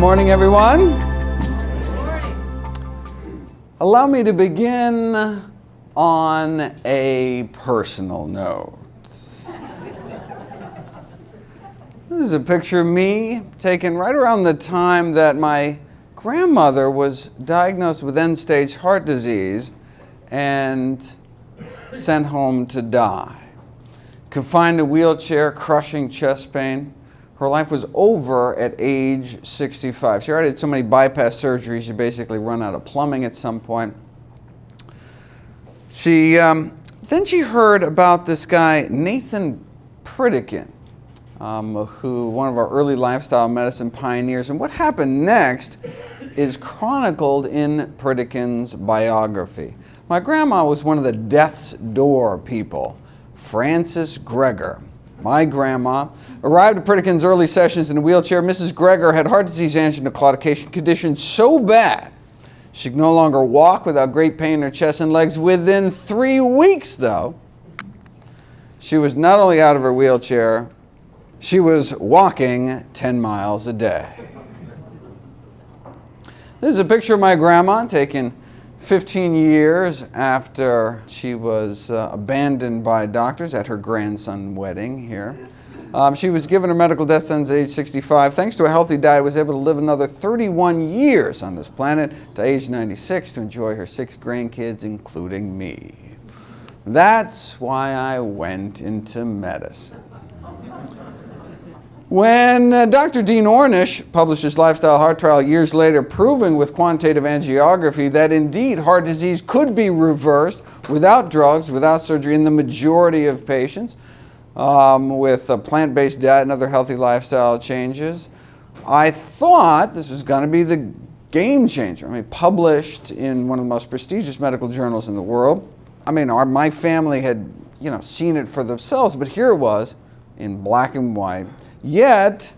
morning, everyone. Good morning. Allow me to begin on a personal note. This is a picture of me taken right around the time that my grandmother was diagnosed with end-stage heart disease and sent home to die. Confined in a wheelchair, crushing chest pain. Her life was over at age 65. She already had so many bypass surgeries, she basically run out of plumbing at some point. Then she heard about this guy, Nathan Pritikin, who one of our early lifestyle medicine pioneers. And what happened next is chronicled in Pritikin's biography. My grandma was one of the death's door people, Frances Gregor. My grandma arrived at Pritikin's early sessions in a wheelchair. Mrs. Gregor had heart disease, angina, claudication condition so bad she could no longer walk without great pain in her chest and legs. Within 3 weeks, though, she was not only out of her wheelchair, she was walking 10 miles a day. This is a picture of my grandma taken 15 years after she was abandoned by doctors at her grandson's wedding here. She was given her medical death sentence at age 65. Thanks to a healthy diet, was able to live another 31 years on this planet to age 96 to enjoy her 6 grandkids, including me. That's why I went into medicine. When Dr. Dean Ornish published his lifestyle heart trial years later, proving with quantitative angiography that indeed heart disease could be reversed without drugs, without surgery in the majority of patients, with a plant-based diet and other healthy lifestyle changes, I thought this was going to be the game changer. I mean, published in one of the most prestigious medical journals in the world. I mean, my family had, seen it for themselves, but here it was in black and white. Yet,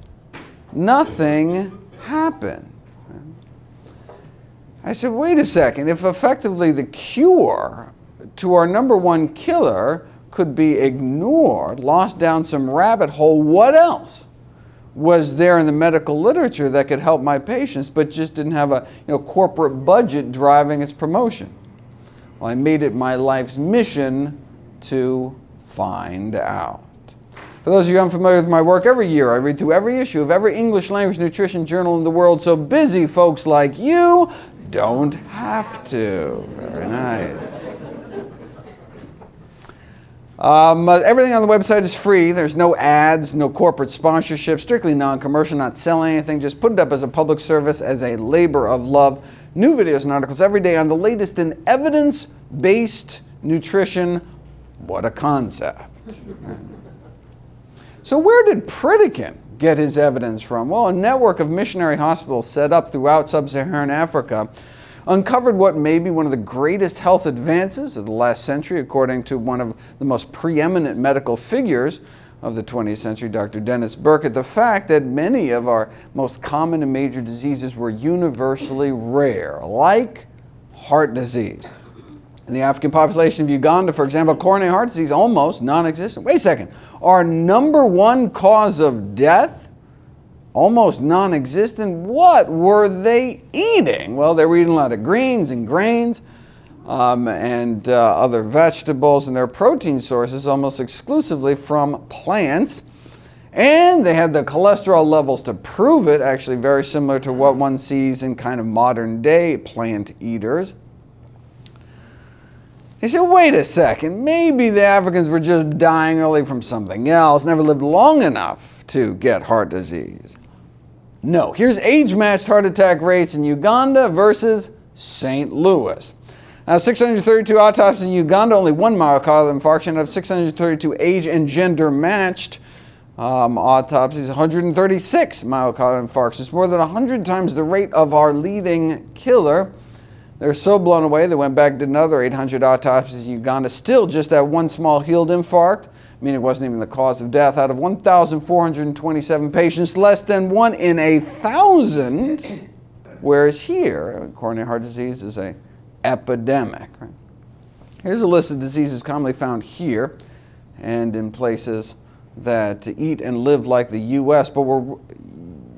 nothing happened. I said, wait a second, if effectively the cure to our number one killer could be ignored, lost down some rabbit hole, what else was there in the medical literature that could help my patients but just didn't have a corporate budget driving its promotion? Well, I made it my life's mission to find out. For those of you unfamiliar with my work, every year I read through every issue of every English language nutrition journal in the world, so busy folks like you don't have to. Very nice. Everything on the website is free. There's no ads, no corporate sponsorship, strictly non-commercial, not selling anything. Just put it up as a public service, as a labor of love. New videos and articles every day on the latest in evidence-based nutrition. What a concept. So where did Pritikin get his evidence from? Well, a network of missionary hospitals set up throughout sub-Saharan Africa uncovered what may be one of the greatest health advances of the last century, according to one of the most preeminent medical figures of the 20th century, Dr. Dennis Burkitt, the fact that many of our most common and major diseases were universally rare, like heart disease. In the African population of Uganda, for example, coronary heart disease almost non-existent. Wait a second. Our number one cause of death? Almost non-existent. What were they eating? Well, they were eating a lot of greens and grains and other vegetables, and their protein sources almost exclusively from plants. And they had the cholesterol levels to prove it, actually very similar to what one sees in kind of modern day plant eaters. He said, wait a second, maybe the Africans were just dying early from something else, never lived long enough to get heart disease. No, here's age-matched heart attack rates in Uganda versus St. Louis. Now, 632 autopsies in Uganda, only 1 myocardial infarction. Out of 632 age and gender matched autopsies, 136 myocardial infarctions, more than 100 times the rate of our leading killer. They're so blown away, they went back and did another 800 autopsies in Uganda. Still just that one small healed infarct, meaning it wasn't even the cause of death. Out of 1,427 patients, less than 1 in 1,000. Whereas here, coronary heart disease is an epidemic. Right? Here's a list of diseases commonly found here and in places that eat and live like the U.S., but were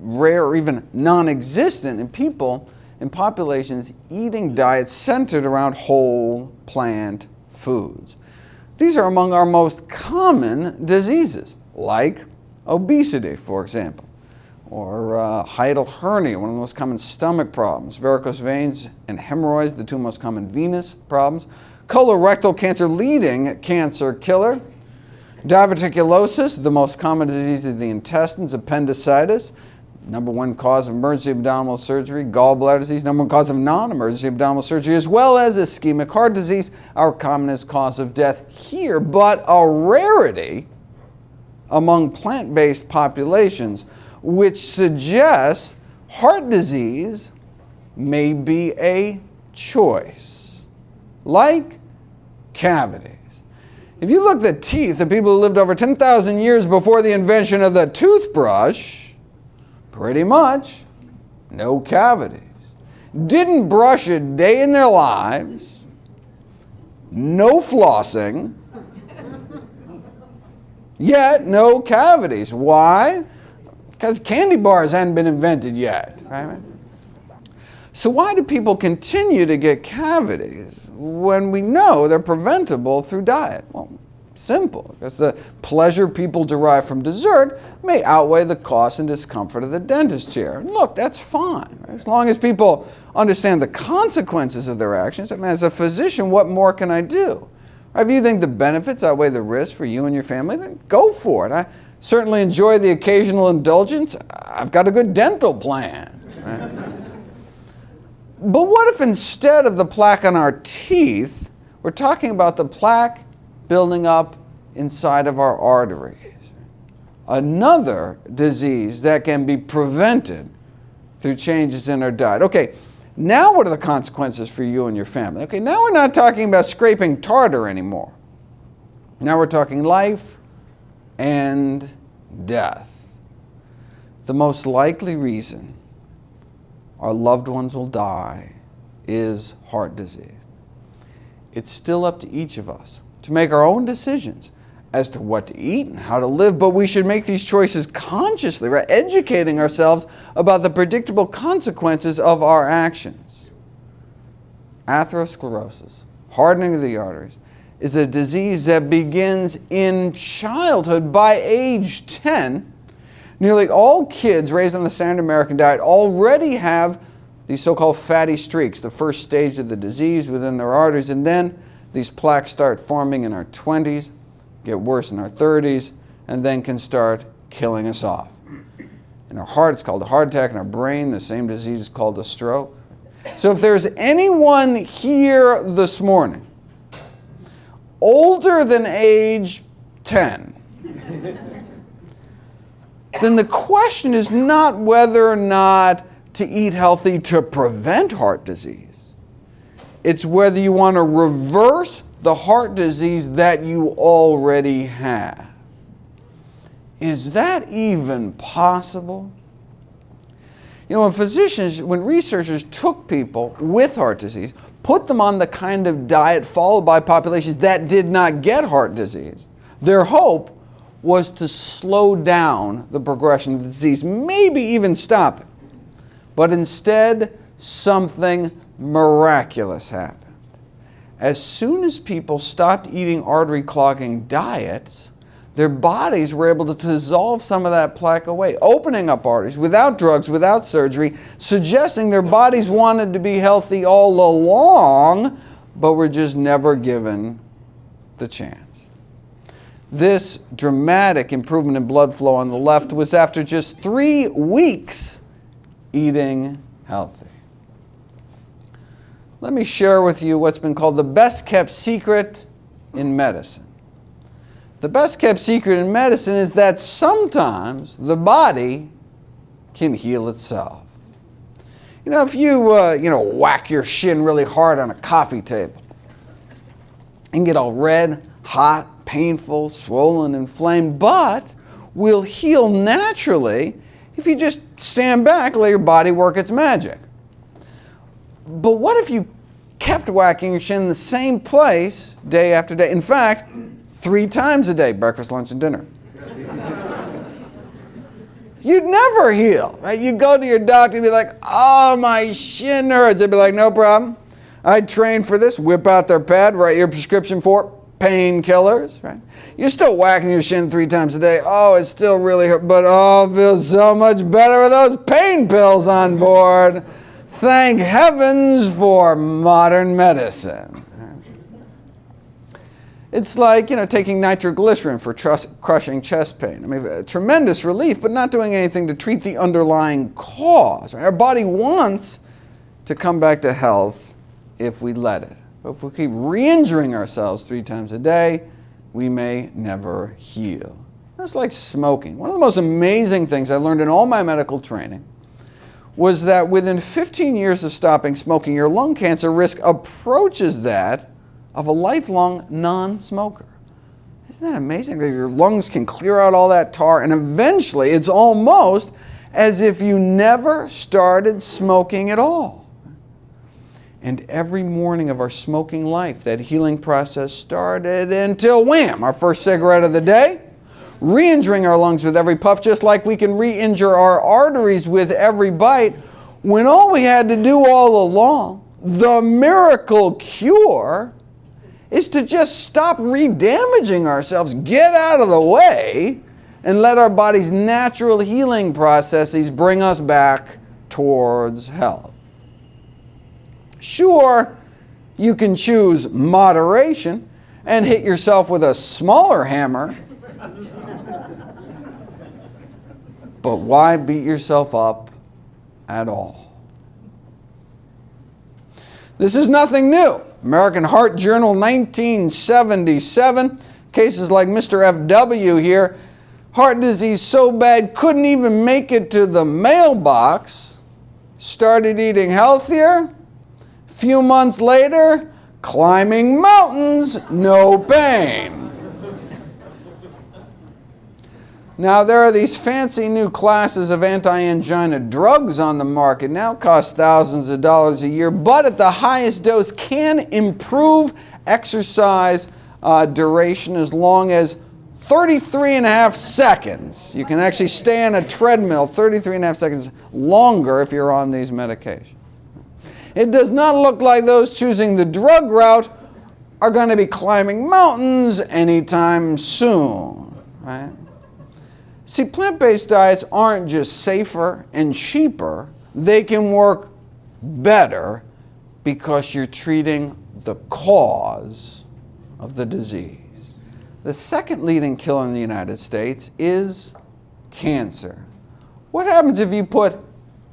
rare or even non-existent in people in populations eating diets centered around whole plant foods. These are among our most common diseases, like obesity, for example, or hiatal hernia, one of the most common stomach problems, varicose veins and hemorrhoids, the two most common venous problems, colorectal cancer, leading cancer killer, diverticulosis, the most common disease of the intestines, appendicitis, number one cause of emergency abdominal surgery, gallbladder disease, number one cause of non-emergency abdominal surgery, as well as ischemic heart disease, our commonest cause of death here, but a rarity among plant-based populations, which suggests heart disease may be a choice, like cavities. If you look at the teeth of people who lived over 10,000 years before the invention of the toothbrush, pretty much no cavities. Didn't brush a day in their lives, no flossing, yet no cavities. Why? Because candy bars hadn't been invented yet, right? So why do people continue to get cavities when we know they're preventable through diet? Well, simple, because the pleasure people derive from dessert may outweigh the cost and discomfort of the dentist chair. And look, that's fine, right? As long as people understand the consequences of their actions. I mean, as a physician, what more can I do? If you think the benefits outweigh the risks for you and your family, then go for it. I certainly enjoy the occasional indulgence. I've got a good dental plan. Right? But what if instead of the plaque on our teeth, we're talking about the plaque building up inside of our arteries? Another disease that can be prevented through changes in our diet. Okay, now what are the consequences for you and your family? Okay, now we're not talking about scraping tartar anymore. Now we're talking life and death. The most likely reason our loved ones will die is heart disease. It's still up to each of us to make our own decisions as to what to eat and how to live, but we should make these choices consciously, right? Educating ourselves about the predictable consequences of our actions. Atherosclerosis, hardening of the arteries, is a disease that begins in childhood. By age 10, nearly all kids raised on the standard American diet already have these so-called fatty streaks, the first stage of the disease within their arteries, and then these plaques start forming in our 20s, get worse in our 30s, and then can start killing us off. In our heart, it's called a heart attack. In our brain, the same disease is called a stroke. So if there's anyone here this morning older than age 10, then the question is not whether or not to eat healthy to prevent heart disease. It's whether you want to reverse the heart disease that you already have. Is that even possible? You know, when researchers took people with heart disease, put them on the kind of diet followed by populations that did not get heart disease, their hope was to slow down the progression of the disease, maybe even stop it. But instead, something miraculous happened. As soon as people stopped eating artery-clogging diets, their bodies were able to dissolve some of that plaque away, opening up arteries without drugs, without surgery, suggesting their bodies wanted to be healthy all along, but were just never given the chance. This dramatic improvement in blood flow on the left was after just 3 weeks eating healthy. Let me share with you what's been called the best-kept secret in medicine. The best-kept secret in medicine is that sometimes the body can heal itself. You know, if you whack your shin really hard on a coffee table and get all red, hot, painful, swollen, inflamed, but will heal naturally if you just stand back and let your body work its magic. But what if you kept whacking your shin in the same place day after day? In fact, 3 times a day, breakfast, lunch, and dinner. you'd never heal. Right? You go to your doctor and be like, oh, my shin hurts. They'd be like, no problem. I trained for this. Whip out their pad, write your prescription for painkillers. Right? You're still whacking your shin 3 times a day. Oh, it still really hurts, but oh, it feels so much better with those pain pills on board. Thank heavens for modern medicine. It's like, taking nitroglycerin for crushing chest pain. I mean, a tremendous relief, but not doing anything to treat the underlying cause. Right? Our body wants to come back to health if we let it. But if we keep re-injuring ourselves 3 times a day, we may never heal. It's like smoking. One of the most amazing things I learned in all my medical training was that within 15 years of stopping smoking, your lung cancer risk approaches that of a lifelong non-smoker. Isn't that amazing that your lungs can clear out all that tar, and eventually it's almost as if you never started smoking at all. And every morning of our smoking life, that healing process started until wham, our first cigarette of the day, re-injuring our lungs with every puff, just like we can re-injure our arteries with every bite, when all we had to do all along, the miracle cure, is to just stop re-damaging ourselves, get out of the way, and let our body's natural healing processes bring us back towards health. Sure, you can choose moderation and hit yourself with a smaller hammer, but why beat yourself up at all? This is nothing new. American Heart Journal, 1977. Cases like Mr. F.W. here. Heart disease so bad, couldn't even make it to the mailbox. Started eating healthier. Few months later, climbing mountains, no pain. Now, there are these fancy new classes of anti-angina drugs on the market now, cost thousands of dollars a year, but at the highest dose can improve exercise duration as long as 33.5 seconds. You can actually stay on a treadmill 33.5 seconds longer if you're on these medications. It does not look like those choosing the drug route are going to be climbing mountains anytime soon, right? See, plant-based diets aren't just safer and cheaper, they can work better because you're treating the cause of the disease. The second leading killer in the United States is cancer. What happens if you put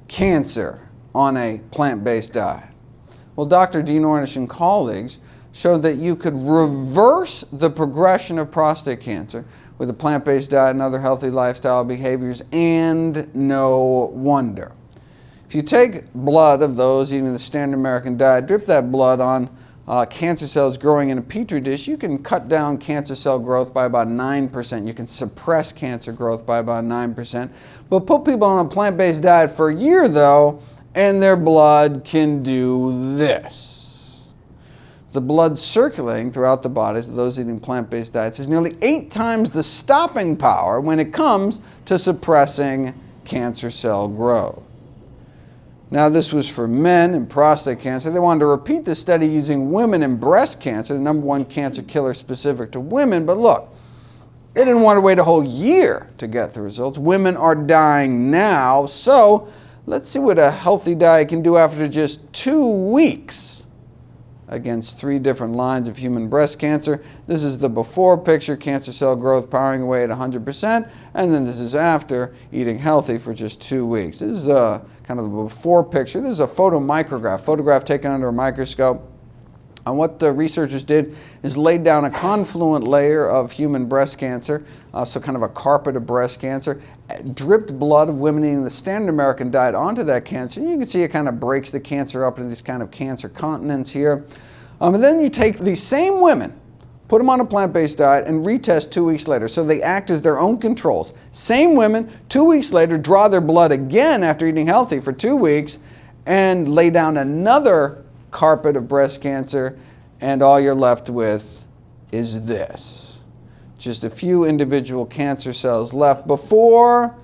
cancer on a plant-based diet? Well, Dr. Dean Ornish and colleagues showed that you could reverse the progression of prostate cancer with a plant-based diet and other healthy lifestyle behaviors, and no wonder. If you take blood of those eating the standard American diet, drip that blood on cancer cells growing in a petri dish, you can cut down cancer cell growth by about 9%. You can suppress cancer growth by about 9%. But put people on a plant-based diet for a year, though, and their blood can do this. The blood circulating throughout the bodies of those eating plant-based diets is nearly 8 times the stopping power when it comes to suppressing cancer cell growth. Now, this was for men in prostate cancer. They wanted to repeat the study using women in breast cancer, the #1 cancer killer specific to women. But look, they didn't want to wait a whole year to get the results. Women are dying now, so let's see what a healthy diet can do after just 2 weeks against 3 different lines of human breast cancer. This is the before picture, cancer cell growth powering away at 100%, and then this is after eating healthy for just 2 weeks. This is kind of the before picture. This is a photograph taken under a microscope. And what the researchers did is laid down a confluent layer of human breast cancer, so kind of a carpet of breast cancer, dripped blood of women eating the standard American diet onto that cancer. And you can see it kind of breaks the cancer up into these kind of cancer continents here. And then you take these same women, put them on a plant-based diet, and retest 2 weeks later. So they act as their own controls. Same women, 2 weeks later, draw their blood again after eating healthy for 2 weeks, and lay down another carpet of breast cancer, and all you're left with is this. Just a few individual cancer cells left before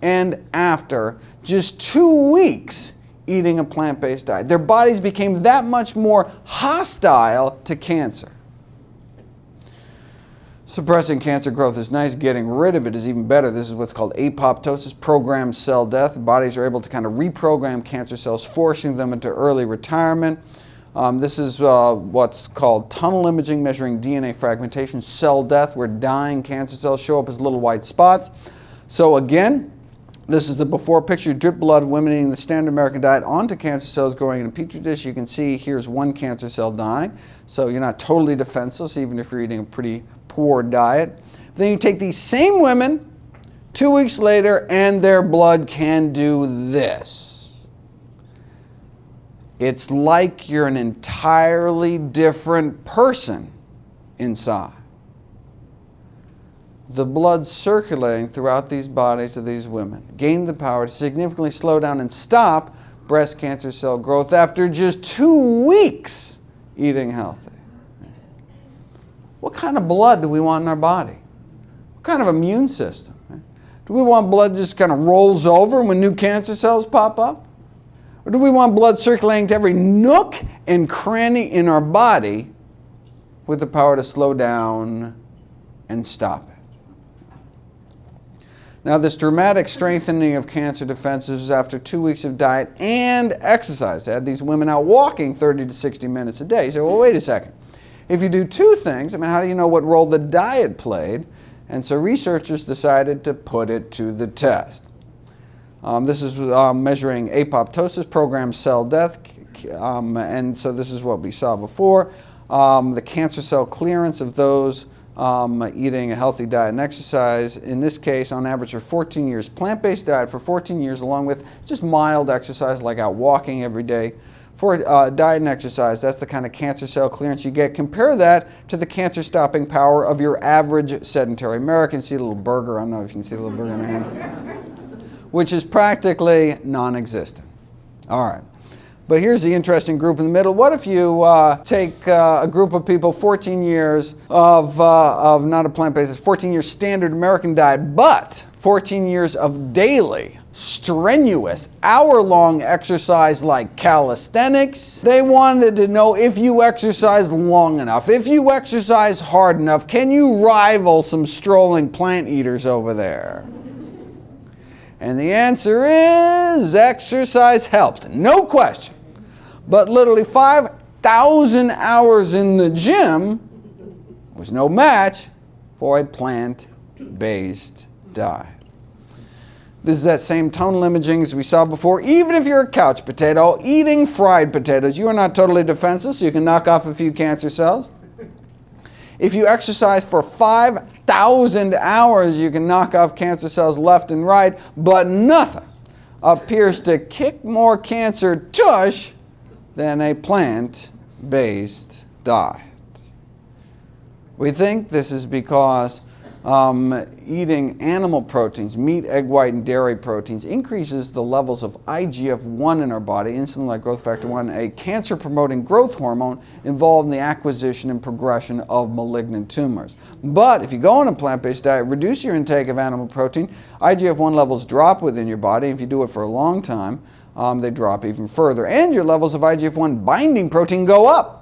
and after just 2 weeks eating a plant-based diet. Their bodies became that much more hostile to cancer. Suppressing cancer growth is nice. Getting rid of it is even better. This is what's called apoptosis, programmed cell death. Bodies are able to kind of reprogram cancer cells, forcing them into early retirement. This is what's called tunnel imaging, measuring DNA fragmentation, cell death, where dying cancer cells show up as little white spots. So again, this is the before picture, drip blood of women eating the standard American diet onto cancer cells growing in a petri dish. You can see here's one cancer cell dying. So you're not totally defenseless, even if you're eating a pretty poor diet. Then you take these same women 2 weeks later, and their blood can do this. It's like you're an entirely different person inside. The blood circulating throughout these bodies of these women gained the power to significantly slow down and stop breast cancer cell growth after just 2 weeks eating healthy. What kind of blood do we want in our body? What kind of immune system? Do we want blood that just kind of rolls over when new cancer cells pop up? Or do we want blood circulating to every nook and cranny in our body with the power to slow down and stop it? Now, this dramatic strengthening of cancer defenses was after 2 weeks of diet and exercise. They had these women out walking 30 to 60 minutes a day. You say, well, wait a second. If you do two things, how do you know what role the diet played? And so researchers decided to put it to the test. This is measuring apoptosis, programmed cell death, and so this is what we saw before. The cancer cell clearance of those eating a healthy diet and exercise, in this case on average for 14 years, plant-based diet for 14 years along with just mild exercise like out walking every day. For diet and exercise, that's the kind of cancer cell clearance you get. Compare that to the cancer-stopping power of your average sedentary American. See a little burger, I don't know if you can see a little burger in my hand, which is practically non-existent. All right. But here's the interesting group in the middle. What if you take a group of people, 14 years of not a plant-based, 14 years standard American diet, but 14 years of daily, strenuous, hour-long exercise like calisthenics. They wanted to know if you exercise long enough, if you exercise hard enough, can you rival some strolling plant eaters over there? And the answer is exercise helped, no question. But literally 5,000 hours in the gym was no match for a plant-based diet. This is that same tunnel imaging as we saw before. Even if you're a couch potato eating fried potatoes, you are not totally defenseless. You can knock off a few cancer cells. If you exercise for 5,000 hours, you can knock off cancer cells left and right, but nothing appears to kick more cancer tush than a plant-based diet. We think this is because eating animal proteins, meat, egg white, and dairy proteins, increases the levels of IGF-1 in our body, insulin-like growth factor 1, a cancer-promoting growth hormone involved in the acquisition and progression of malignant tumors. But if you go on a plant-based diet, reduce your intake of animal protein, IGF-1 levels drop within your body. If you do it for a long time, they drop even further. And your levels of IGF-1 binding protein go up.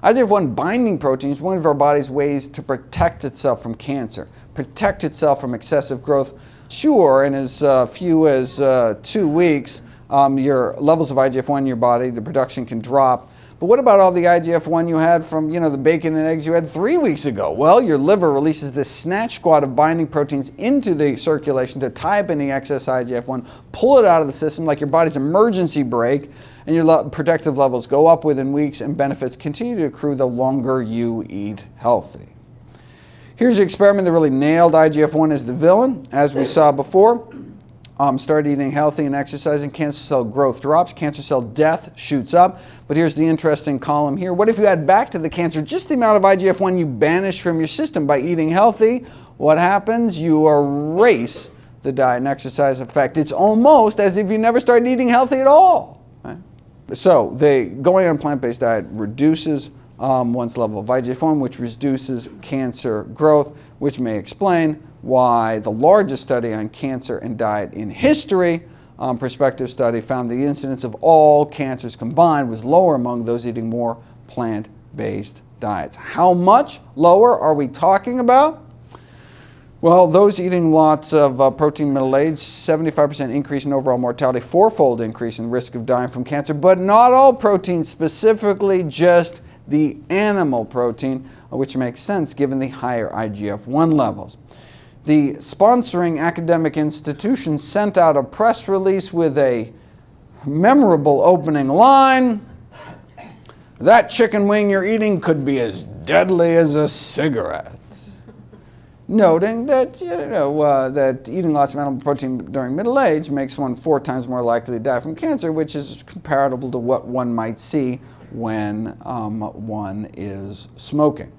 IGF-1 binding protein is one of our body's ways to protect itself from cancer, protect itself from excessive growth. Sure, in as few as 2 weeks, your levels of IGF-1 in your body, the production can drop. But what about all the IGF-1 you had from, the bacon and eggs you had 3 weeks ago? Well, your liver releases this snatch squad of binding proteins into the circulation to tie up any excess IGF-1, pull it out of the system like your body's emergency brake, and your protective levels go up within weeks, and benefits continue to accrue the longer you eat healthy. Here's an experiment that really nailed IGF-1 as the villain. As we saw before, start eating healthy and exercising, cancer cell growth drops, cancer cell death shoots up. But here's the interesting column here. What if you add back to the cancer just the amount of IGF-1 you banished from your system by eating healthy? What happens? You erase the diet and exercise effect. It's almost as if you never started eating healthy at all. Right? So going on a plant-based diet reduces one's level of IgA form, which reduces cancer growth, which may explain why the largest study on cancer and diet in history, prospective study, found the incidence of all cancers combined was lower among those eating more plant-based diets. How much lower are we talking about? Well, those eating lots of protein middle age, 75% increase in overall mortality, fourfold increase in risk of dying from cancer, but not all protein, specifically just the animal protein, which makes sense given the higher IGF-1 levels. The sponsoring academic institution sent out a press release with a memorable opening line: "That chicken wing you're eating could be as deadly as a cigarette." Noting that, that eating lots of animal protein during middle age makes one 4 times more likely to die from cancer, which is comparable to what one might see when one is smoking.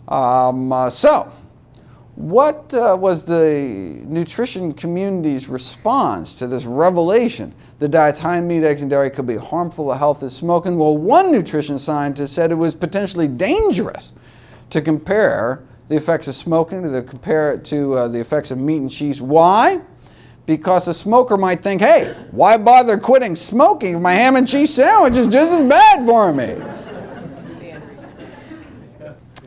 So, what was the nutrition community's response to this revelation? The diets high in meat, eggs, and dairy could be harmful to health as smoking. Well, one nutrition scientist said it was potentially dangerous to compare the effects of smoking to compare it to the effects of meat and cheese. Why? Because a smoker might think, hey, why bother quitting smoking if my ham and cheese sandwich is just as bad for me?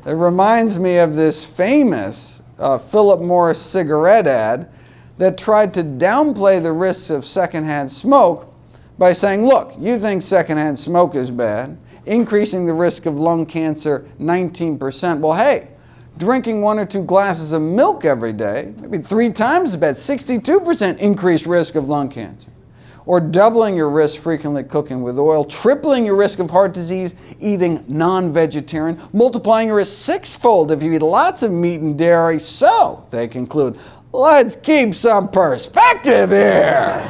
It reminds me of this famous Philip Morris cigarette ad that tried to downplay the risks of secondhand smoke by saying, look, you think secondhand smoke is bad, increasing the risk of lung cancer 19%. Well, hey, drinking 1 or 2 glasses of milk every day, maybe 3 times as bad, 62% increased risk of lung cancer. Or doubling your risk frequently cooking with oil, tripling your risk of heart disease eating non-vegetarian, multiplying your risk 6-fold if you eat lots of meat and dairy. So, they conclude, let's keep some perspective here.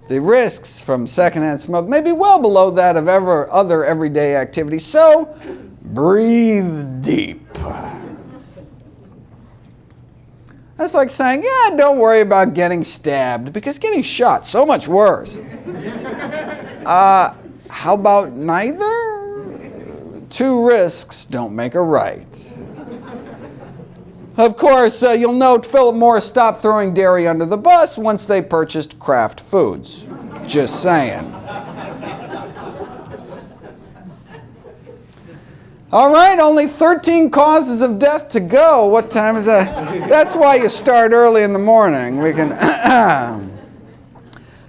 The risks from secondhand smoke may be well below that of other everyday activities, so breathe deep. That's like saying, yeah, don't worry about getting stabbed, because getting shot, so much worse. How about neither? 2 risks don't make a right. Of course, you'll note Philip Morris stopped throwing dairy under the bus once they purchased Kraft Foods. Just saying. All right, only 13 causes of death to go. What time is that? That's why you start early in the morning. We can.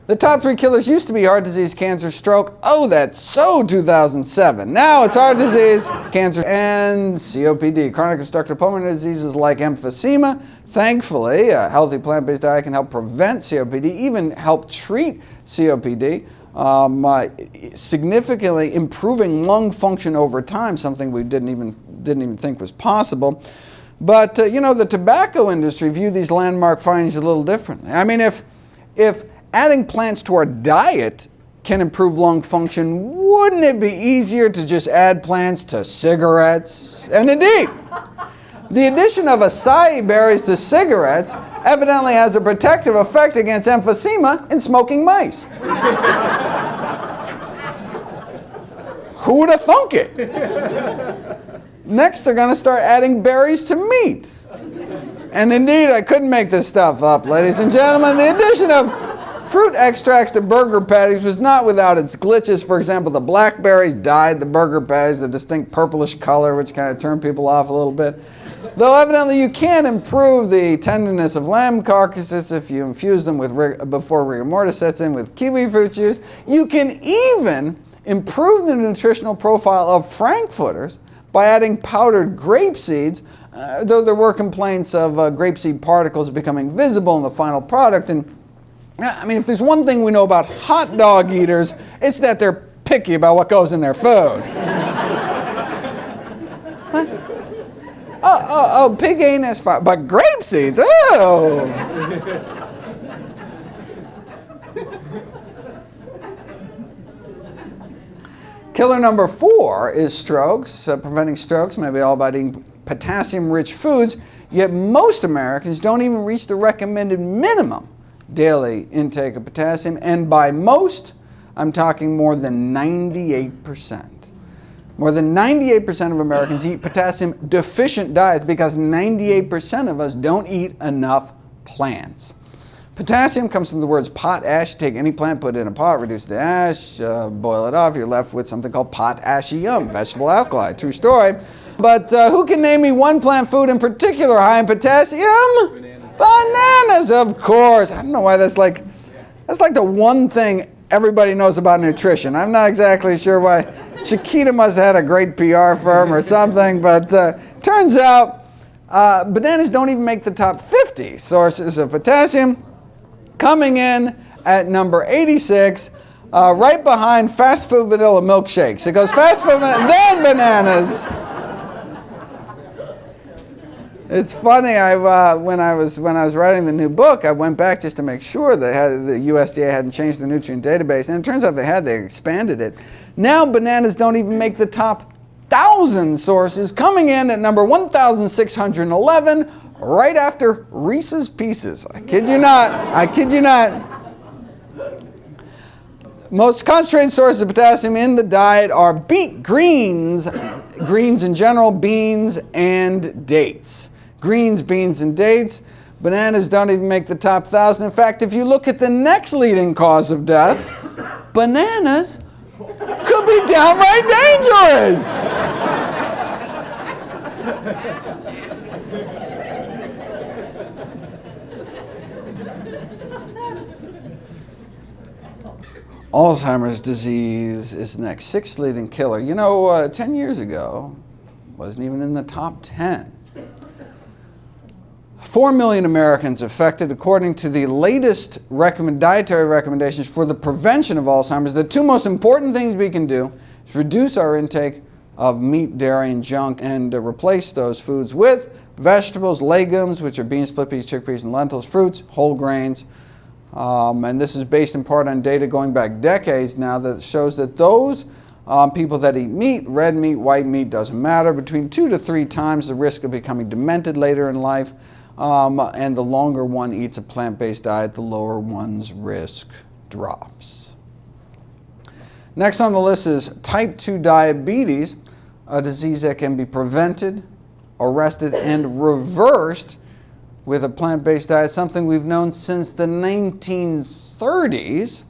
The top 3 killers used to be heart disease, cancer, stroke. Oh, that's so 2007. Now it's heart disease, cancer, and COPD. Chronic obstructive pulmonary diseases like emphysema. Thankfully, a healthy plant-based diet can help prevent COPD, even help treat COPD. Significantly improving lung function over time, something we didn't even think was possible. But the tobacco industry viewed these landmark findings a little differently. I mean, if adding plants to our diet can improve lung function, wouldn't it be easier to just add plants to cigarettes? And indeed, the addition of acai berries to cigarettes evidently has a protective effect against emphysema in smoking mice. Who would have thunk it? Next, they're going to start adding berries to meat. And indeed, I couldn't make this stuff up, ladies and gentlemen. The addition of fruit extracts to burger patties was not without its glitches. For example, the blackberries dyed the burger patties a distinct purplish color, which kind of turned people off a little bit. Though evidently you can improve the tenderness of lamb carcasses if you infuse them before rigor mortis sets in with kiwi fruit juice. You can even improve the nutritional profile of frankfurters by adding powdered grape seeds, though there were complaints of grapeseed particles becoming visible in the final product. And I mean, if there's one thing we know about hot dog eaters, it's that they're picky about what goes in their food. Oh, pig ain't as fine, but grape seeds, oh! Killer number 4 is strokes. Preventing strokes may be all about eating potassium-rich foods, yet most Americans don't even reach the recommended minimum daily intake of potassium, and by most, I'm talking more than 98%. More than 98% of Americans eat potassium deficient diets because 98% of us don't eat enough plants. Potassium comes from the words potash. Take any plant, put it in a pot, reduce the ash, boil it off. You're left with something called potassium, vegetable alkali. True story. But who can name me one plant food in particular high in potassium? Bananas, of course. I don't know why that's like the one thing everybody knows about nutrition. I'm not exactly sure why. Chiquita must have had a great PR firm or something, but turns out bananas don't even make the top 50 sources of potassium. Coming in at number 86, right behind fast food vanilla milkshakes. It goes fast food, then bananas. It's funny. When I was writing the new book, I went back just to make sure that the USDA hadn't changed the nutrient database, and it turns out they had. They expanded it. Now bananas don't even make the top 1,000 sources. Coming in at number 1,611, right after Reese's Pieces. I kid you not. I kid you not. Most concentrated sources of potassium in the diet are greens in general, beans, and dates. Greens, beans, and dates. Bananas don't even make the top 1,000. In fact, if you look at the next leading cause of death, bananas could be downright dangerous. Alzheimer's disease is the next sixth leading killer. 10 years ago, wasn't even in the top 10. 4 million Americans affected, according to the latest dietary recommendations for the prevention of Alzheimer's. The two most important things we can do is reduce our intake of meat, dairy, and junk, and replace those foods with vegetables, legumes, which are beans, split peas, chickpeas, and lentils, fruits, whole grains. And this is based in part on data going back decades now that shows that those people that eat meat, red meat, white meat, doesn't matter, between 2 to 3 times the risk of becoming demented later in life. And the longer one eats a plant-based diet, the lower one's risk drops. Next on the list is type 2 diabetes, a disease that can be prevented, arrested, and reversed with a plant-based diet, something we've known since the 1930s.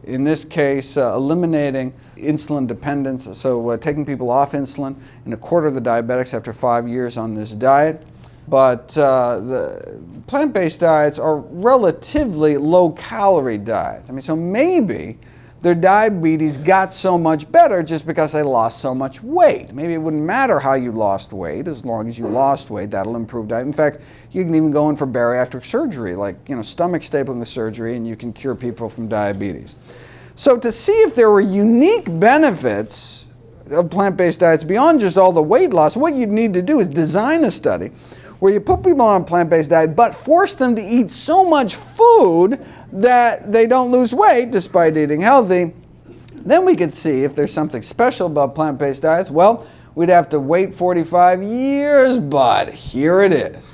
In this case, eliminating insulin dependence, so taking people off insulin in a quarter of the diabetics after 5 years on this diet. But the plant-based diets are relatively low-calorie diets. So maybe their diabetes got so much better just because they lost so much weight. Maybe it wouldn't matter how you lost weight, as long as you lost weight, that'll improve diet. In fact, you can even go in for bariatric surgery, like stomach stapling surgery, and you can cure people from diabetes. So to see if there were unique benefits of plant-based diets beyond just all the weight loss, what you'd need to do is design a study where you put people on a plant-based diet but force them to eat so much food that they don't lose weight despite eating healthy. Then we could see if there's something special about plant-based diets. Well, we'd have to wait 45 years, but here it is.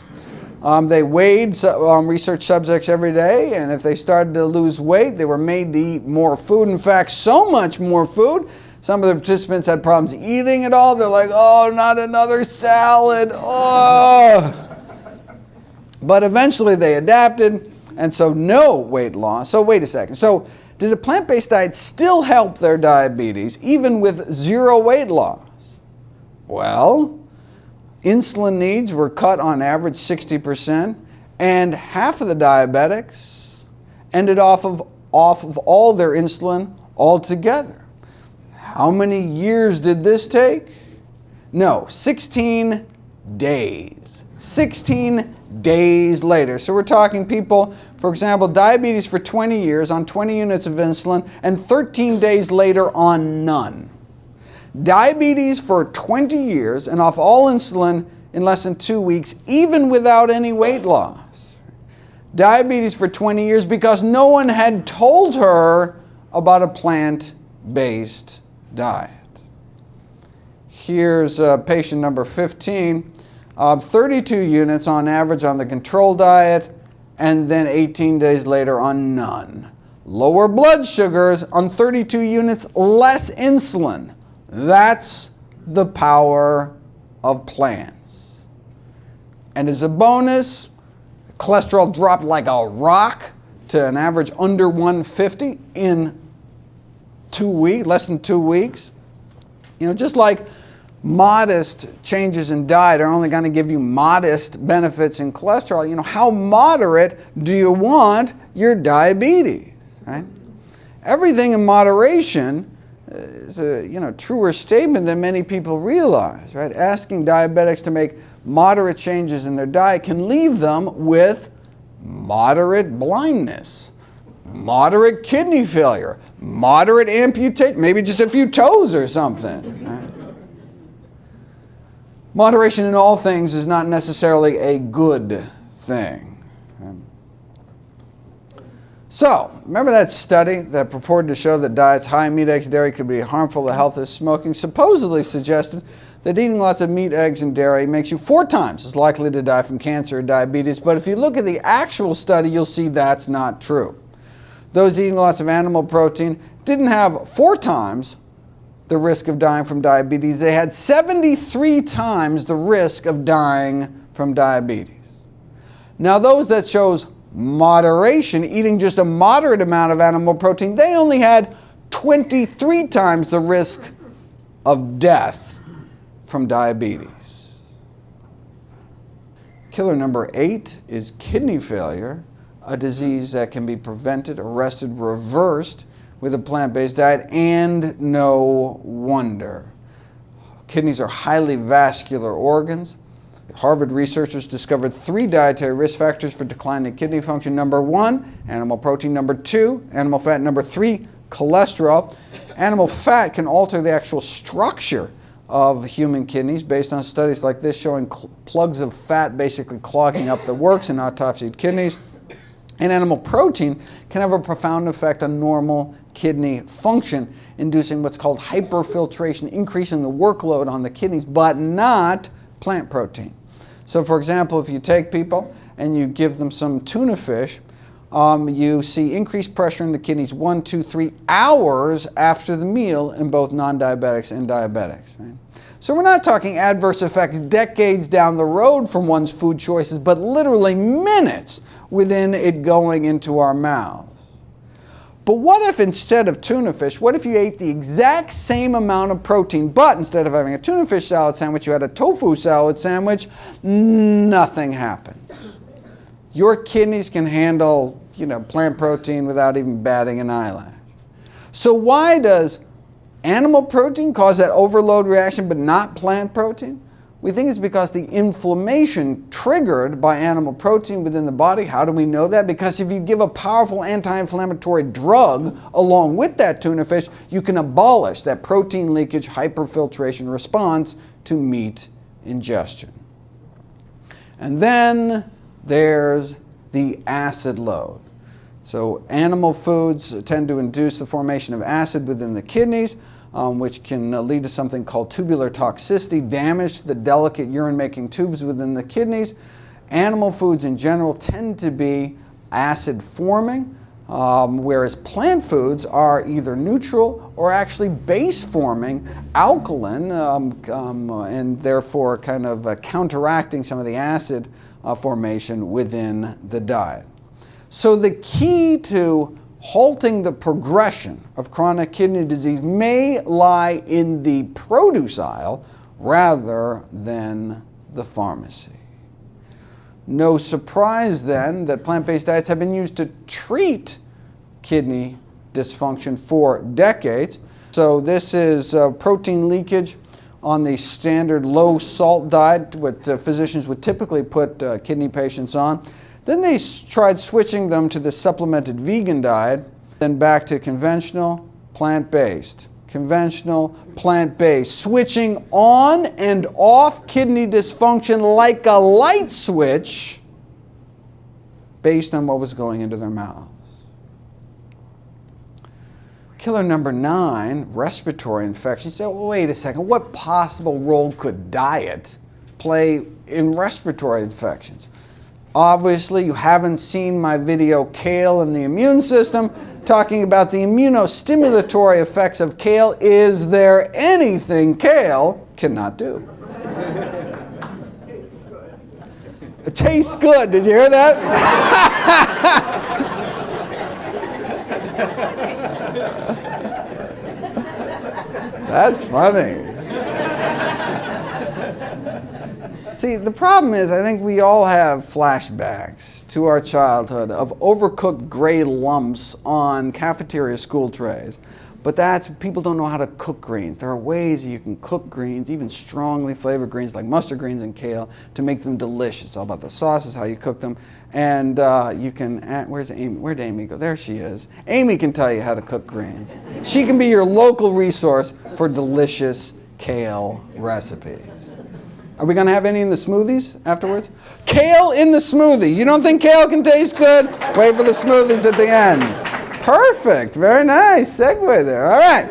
They weighed research subjects every day, and if they started to lose weight, they were made to eat more food. In fact, so much more food, some of the participants had problems eating it all. They're like, oh, not another salad, oh. But eventually they adapted, and so no weight loss. So wait a second. So did a plant-based diet still help their diabetes, even with zero weight loss? Well, insulin needs were cut on average 60%, and half of the diabetics ended off of all their insulin altogether. How many years did this take? No, 16 days. 16 days later. So we're talking people, for example, diabetes for 20 years on 20 units of insulin, and 13 days later on none. Diabetes for 20 years and off all insulin in less than 2 weeks, even without any weight loss. Diabetes for 20 years because no one had told her about a plant-based diet. Here's patient number 15, 32 units on average on the control diet, and then 18 days later on none. lower blood sugars on 32 units less insulin. That's the power of plants. And as a bonus, cholesterol dropped like a rock to an average under 150 in 2 weeks, less than 2 weeks. Just like modest changes in diet are only going to give you modest benefits in cholesterol, how moderate do you want your diabetes, right? Everything in moderation is a truer statement than many people realize, right? Asking diabetics to make moderate changes in their diet can leave them with moderate blindness, moderate kidney failure, moderate amputation, maybe just a few toes or something, right? Moderation in all things is not necessarily a good thing. So, remember that study that purported to show that diets high in meat, eggs, dairy could be harmful to health as smoking supposedly suggested that eating lots of meat, eggs, and dairy makes you 4 times as likely to die from cancer or diabetes. But if you look at the actual study, you'll see that's not true. Those eating lots of animal protein didn't have 4 times the risk of dying from diabetes. They had 73 times the risk of dying from diabetes. Now those that chose moderation, eating just a moderate amount of animal protein, they only had 23 times the risk of death from diabetes. Killer number 8 is kidney failure, a disease that can be prevented, arrested, reversed with a plant-based diet, and no wonder. Kidneys are highly vascular organs. Harvard researchers discovered 3 dietary risk factors for declining kidney function. Number 1, animal protein. Number 2, animal fat. Number 3, cholesterol. Animal fat can alter the actual structure of human kidneys based on studies like this showing plugs of fat basically clogging up the works in autopsied kidneys. And animal protein can have a profound effect on normal kidney function, inducing what's called hyperfiltration, increasing the workload on the kidneys, but not plant protein. So for example, if you take people and you give them some tuna fish, you see increased pressure in the kidneys 1, 2, 3 hours after the meal in both non-diabetics and diabetics. Right? So we're not talking adverse effects decades down the road from one's food choices, but literally minutes within it going into our mouths. But what if instead of tuna fish, what if you ate the exact same amount of protein, but instead of having a tuna fish salad sandwich, you had a tofu salad sandwich? Nothing happens. Your kidneys can handle, plant protein without even batting an eyelash. So why does animal protein cause that overload reaction but not plant protein? We think it's because the inflammation triggered by animal protein within the body. How do we know that? Because if you give a powerful anti-inflammatory drug along with that tuna fish, you can abolish that protein leakage hyperfiltration response to meat ingestion. And then there's the acid load. So animal foods tend to induce the formation of acid within the kidneys, which can lead to something called tubular toxicity, damage to the delicate urine-making tubes within the kidneys. Animal foods in general tend to be acid-forming, whereas plant foods are either neutral or actually base-forming, alkaline, and therefore kind of counteracting some of the acid formation within the diet. So the key to halting the progression of chronic kidney disease may lie in the produce aisle rather than the pharmacy. No surprise then that plant-based diets have been used to treat kidney dysfunction for decades. So this is protein leakage on the standard low-salt diet, what physicians would typically put kidney patients on. Then they tried switching them to the supplemented vegan diet, then back to conventional, plant-based. Conventional, plant-based. Switching on and off kidney dysfunction like a light switch based on what was going into their mouths. Killer number 9, respiratory infections. So wait a second, what possible role could diet play in respiratory infections? Obviously, you haven't seen my video, Kale and the Immune System, talking about the immunostimulatory effects of kale. Is there anything kale cannot do? It tastes good. Did you hear that? That's funny. See, the problem is I think we all have flashbacks to our childhood of overcooked gray lumps on cafeteria school trays. But people don't know how to cook greens. There are ways you can cook greens, even strongly flavored greens like mustard greens and kale, to make them delicious. It's all about the sauces, how you cook them. And you can, where's Amy? Where'd Amy go? There she is. Amy can tell you how to cook greens. She can be your local resource for delicious kale recipes. Are we going to have any in the smoothies afterwards? Kale in the smoothie. You don't think kale can taste good? Wait for the smoothies at the end. Perfect. Very nice segue there. All right.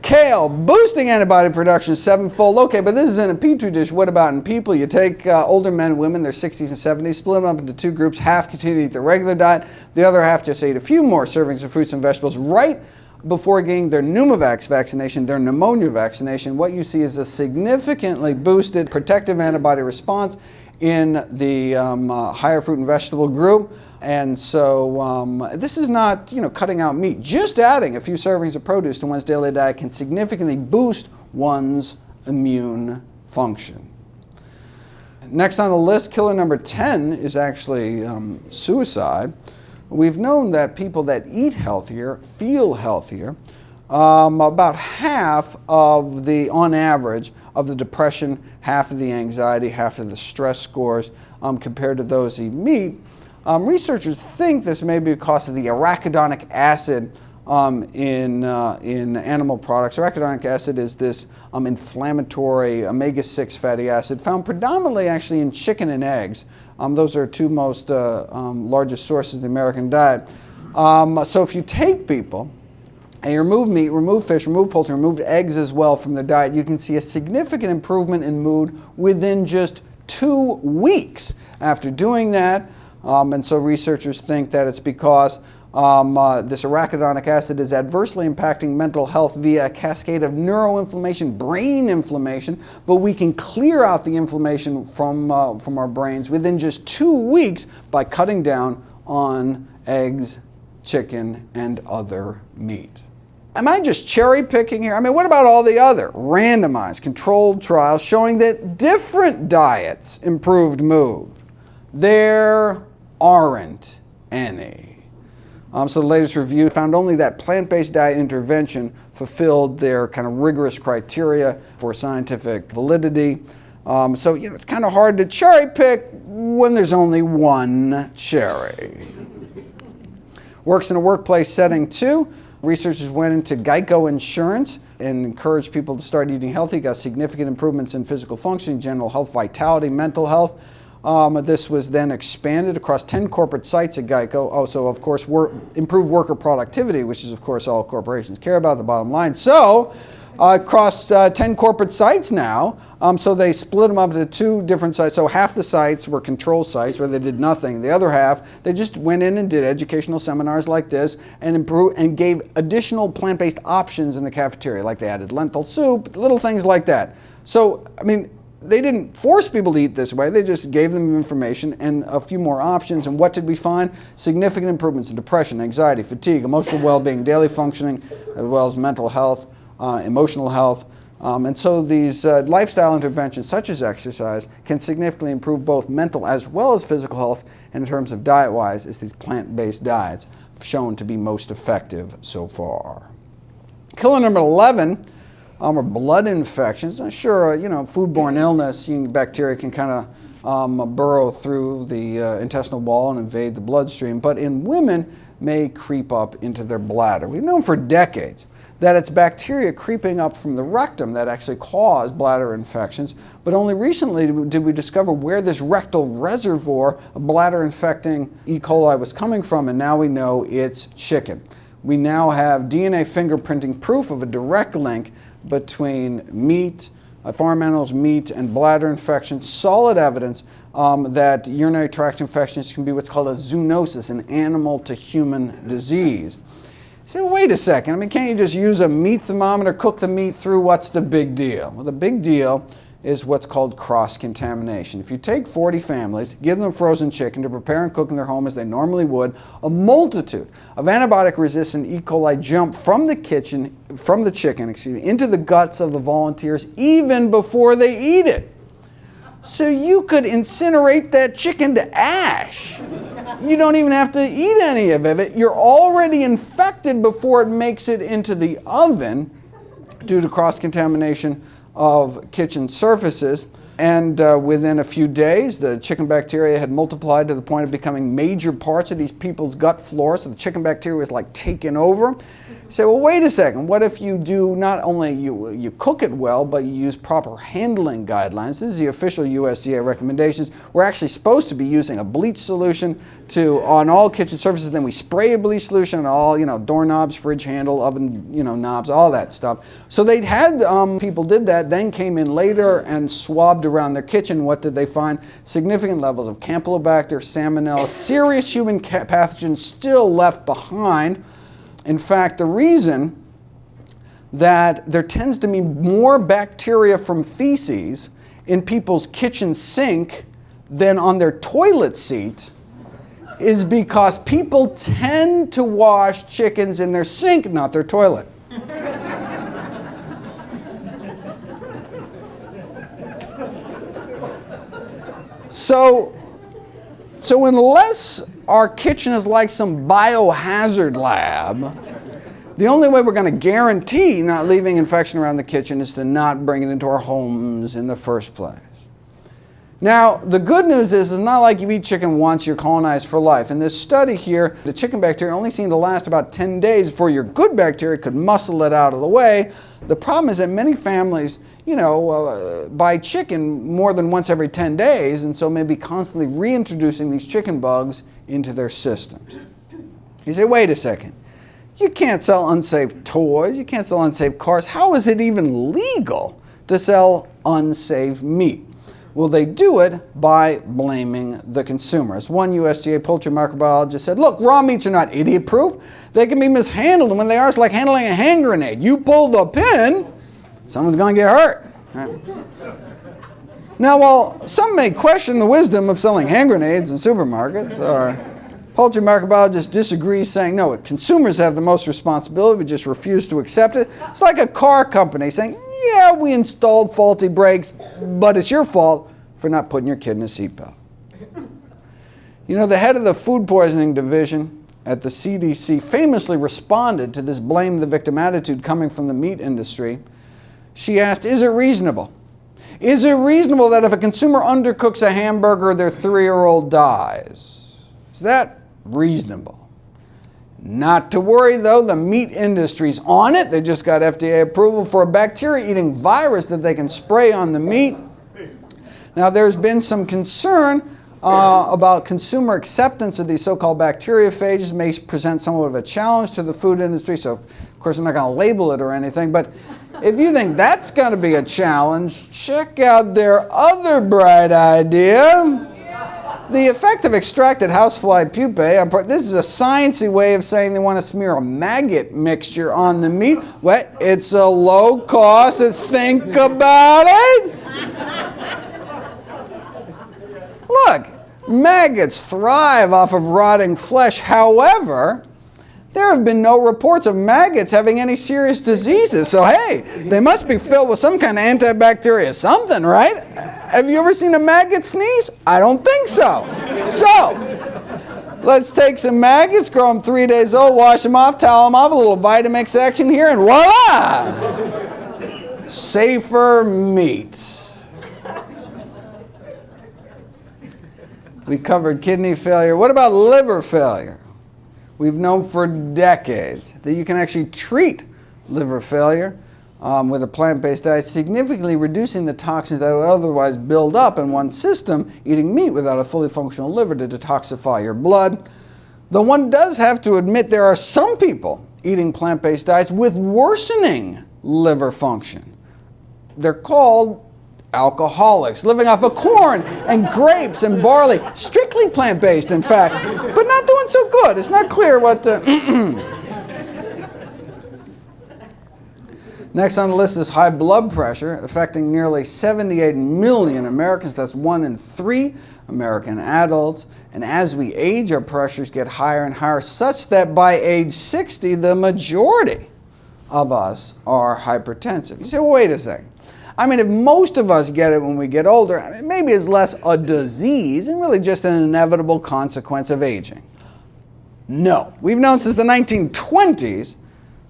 Kale, boosting antibody production 7-fold. Okay, but this is in a petri dish. What about in people? You take older men and women, their 60s and 70s, split them up into two groups. Half continue to eat their regular diet. The other half just ate a few more servings of fruits and vegetables right before getting their Pneumovax vaccination, their pneumonia vaccination. What you see is a significantly boosted protective antibody response in the higher fruit and vegetable group. And so this is not, cutting out meat. Just adding a few servings of produce to one's daily diet can significantly boost one's immune function. Next on the list, killer number 10 is actually suicide. We've known that people that eat healthier feel healthier. About half of the, on average, of the depression, half of the anxiety, half of the stress scores compared to those who eat meat. Researchers think this may be because of the arachidonic acid in animal products. Arachidonic acid is this inflammatory omega-6 fatty acid found predominantly actually in chicken and eggs. Those are two most largest sources of the American diet. So if you take people and you remove meat, remove fish, remove poultry, remove eggs as well from their diet, you can see a significant improvement in mood within just 2 weeks after doing that. And so researchers think that it's because this arachidonic acid is adversely impacting mental health via a cascade of neuroinflammation, brain inflammation, but we can clear out the inflammation from our brains within just 2 weeks by cutting down on eggs, chicken, and other meat. Am I just cherry picking here? I mean, what about all the other randomized controlled trials showing that different diets improved mood? There aren't any. So the latest review found only that plant-based diet intervention fulfilled their kind of rigorous criteria for scientific validity. So it's kind of hard to cherry pick when there's only one cherry. Works in a workplace setting too. Researchers went into Geico Insurance and encouraged people to start eating healthy, got significant improvements in physical functioning, general health, vitality, mental health. This was then expanded across 10 corporate sites at Geico. Also, of course, improved worker productivity, which is, of course, all corporations care about, the bottom line. So, across 10 corporate sites now, so they split them up into 2 different sites. So half the sites were control sites where they did nothing. The other half, they just went in and did educational seminars like this and improved and gave additional plant-based options in the cafeteria, like they added lentil soup, little things like that. So, I mean, they didn't force people to eat this way. They just gave them information and a few more options. And what did we find? Significant improvements in depression, anxiety, fatigue, emotional well-being, daily functioning, as well as mental health, emotional health. And so these lifestyle interventions, such as exercise, can significantly improve both mental as well as physical health. And in terms of diet-wise, it's these plant-based diets shown to be most effective so far. Killer number 11. Or blood infections. Sure, foodborne illness, bacteria can kind of burrow through the intestinal wall and invade the bloodstream, but in women may creep up into their bladder. We've known for decades that it's bacteria creeping up from the rectum that actually cause bladder infections, but only recently did we discover where this rectal reservoir of bladder-infecting E. coli was coming from, and now we know it's chicken. We now have DNA fingerprinting proof of a direct link between meat, farm animals, meat, and bladder infections, solid evidence that urinary tract infections can be what's called a zoonosis, an animal-to-human disease. You say, well, wait a second, I mean, can't you just use a meat thermometer, cook the meat through, what's the big deal? Well, the big deal is what's called cross-contamination. If you take 40 families, give them frozen chicken to prepare and cook in their home as they normally would, a multitude of antibiotic-resistant E. coli jump from the chicken, into the guts of the volunteers even before they eat it. So you could incinerate that chicken to ash. You don't even have to eat any of it. You're already infected before it makes it into the oven due to cross-contamination of kitchen surfaces. And within a few days, the chicken bacteria had multiplied to the point of becoming major parts of these people's gut flora. So the chicken bacteria was like taken over. You say, well, wait a second. What if you do not only you cook it well, but you use proper handling guidelines? This is the official USDA recommendations. We're actually supposed to be using a bleach solution on all kitchen surfaces. Then we spray a bleach solution on all, doorknobs, fridge handle, oven, knobs, all that stuff. So they had people did that, then came in later and swabbed around their kitchen. What did they find? Significant levels of Campylobacter, Salmonella, serious human pathogens still left behind. In fact, the reason that there tends to be more bacteria from feces in people's kitchen sink than on their toilet seat is because people tend to wash chickens in their sink, not their toilet. So unless our kitchen is like some biohazard lab, the only way we're going to guarantee not leaving infection around the kitchen is to not bring it into our homes in the first place. Now, the good news is it's not like you eat chicken once, you're colonized for life. In this study here, the chicken bacteria only seemed to last about 10 days before your good bacteria could muscle it out of the way. The problem is that many families, buy chicken more than once every 10 days, and so may be constantly reintroducing these chicken bugs into their systems. You say, wait a second. You can't sell unsafe toys. You can't sell unsafe cars. How is it even legal to sell unsafe meat? Well, they do it by blaming the consumers. One USDA poultry microbiologist said, look, raw meats are not idiot-proof. They can be mishandled, and when they are, it's like handling a hand grenade. You pull the pin, someone's going to get hurt. Right? Now, while some may question the wisdom of selling hand grenades in supermarkets, our poultry microbiologist disagrees, saying, no, consumers have the most responsibility, we just refuse to accept it. It's like a car company saying, yeah, we installed faulty brakes, but it's your fault for not putting your kid in a seatbelt. The head of the food poisoning division at the CDC famously responded to this blame the victim attitude coming from the meat industry. She asked, is it reasonable? Is it reasonable that if a consumer undercooks a hamburger, their 3-year-old dies? Is that reasonable? Not to worry, though, the meat industry's on it. They just got FDA approval for a bacteria-eating virus that they can spray on the meat. Now, there's been some concern about consumer acceptance of these so-called bacteriophages. May present somewhat of a challenge to the food industry, so of course I'm not going to label it or anything, but if you think that's going to be a challenge, check out their other bright idea. The effect of extracted housefly pupae, this is a sciencey way of saying they want to smear a maggot mixture on the meat. Well, it's a low cost. Think about it. Look, maggots thrive off of rotting flesh. However, there have been no reports of maggots having any serious diseases. So, hey, they must be filled with some kind of antibacteria something, right? Have you ever seen a maggot sneeze? I don't think so. So, let's take some maggots, grow them 3 days old, wash them off, towel them off, a little Vitamix action here, and voila! Safer meat. We covered kidney failure. What about liver failure? We've known for decades that you can actually treat liver failure with a plant-based diet, significantly reducing the toxins that would otherwise build up in one's system, eating meat without a fully functional liver to detoxify your blood. Though one does have to admit there are some people eating plant-based diets with worsening liver function. they're called alcoholics, living off of corn and grapes and barley, strictly plant-based, in fact, but not doing so good. It's not clear what Next on the list is high blood pressure, affecting nearly 78 million Americans. That's 1 in 3 American adults. And as we age, our pressures get higher and higher, such that by age 60, the majority of us are hypertensive. You say, well, wait a second. I mean, if most of us get it when we get older, maybe it's less a disease and really just an inevitable consequence of aging. No. We've known since the 1920s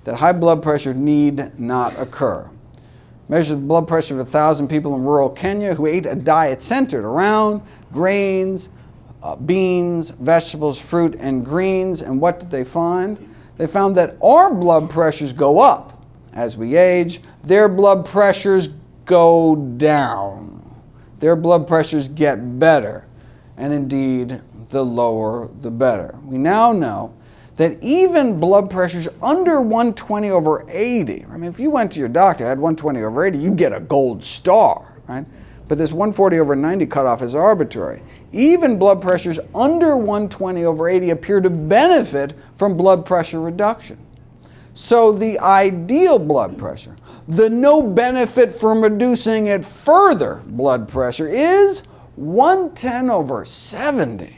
that high blood pressure need not occur. Measured the blood pressure of 1,000 people in rural Kenya who ate a diet centered around grains, beans, vegetables, fruit, and greens. And what did they find? They found that our blood pressures go up as we age. Their blood pressures go down. Their blood pressures get better. And indeed, the lower, the better. We now know that even blood pressures under 120/80, I mean, if you went to your doctor, had 120/80, you'd get a gold star, right? But this 140/90 cutoff is arbitrary. Even blood pressures under 120/80 appear to benefit from blood pressure reduction. So the ideal blood pressure, the no benefit from reducing it further blood pressure, is 110/70.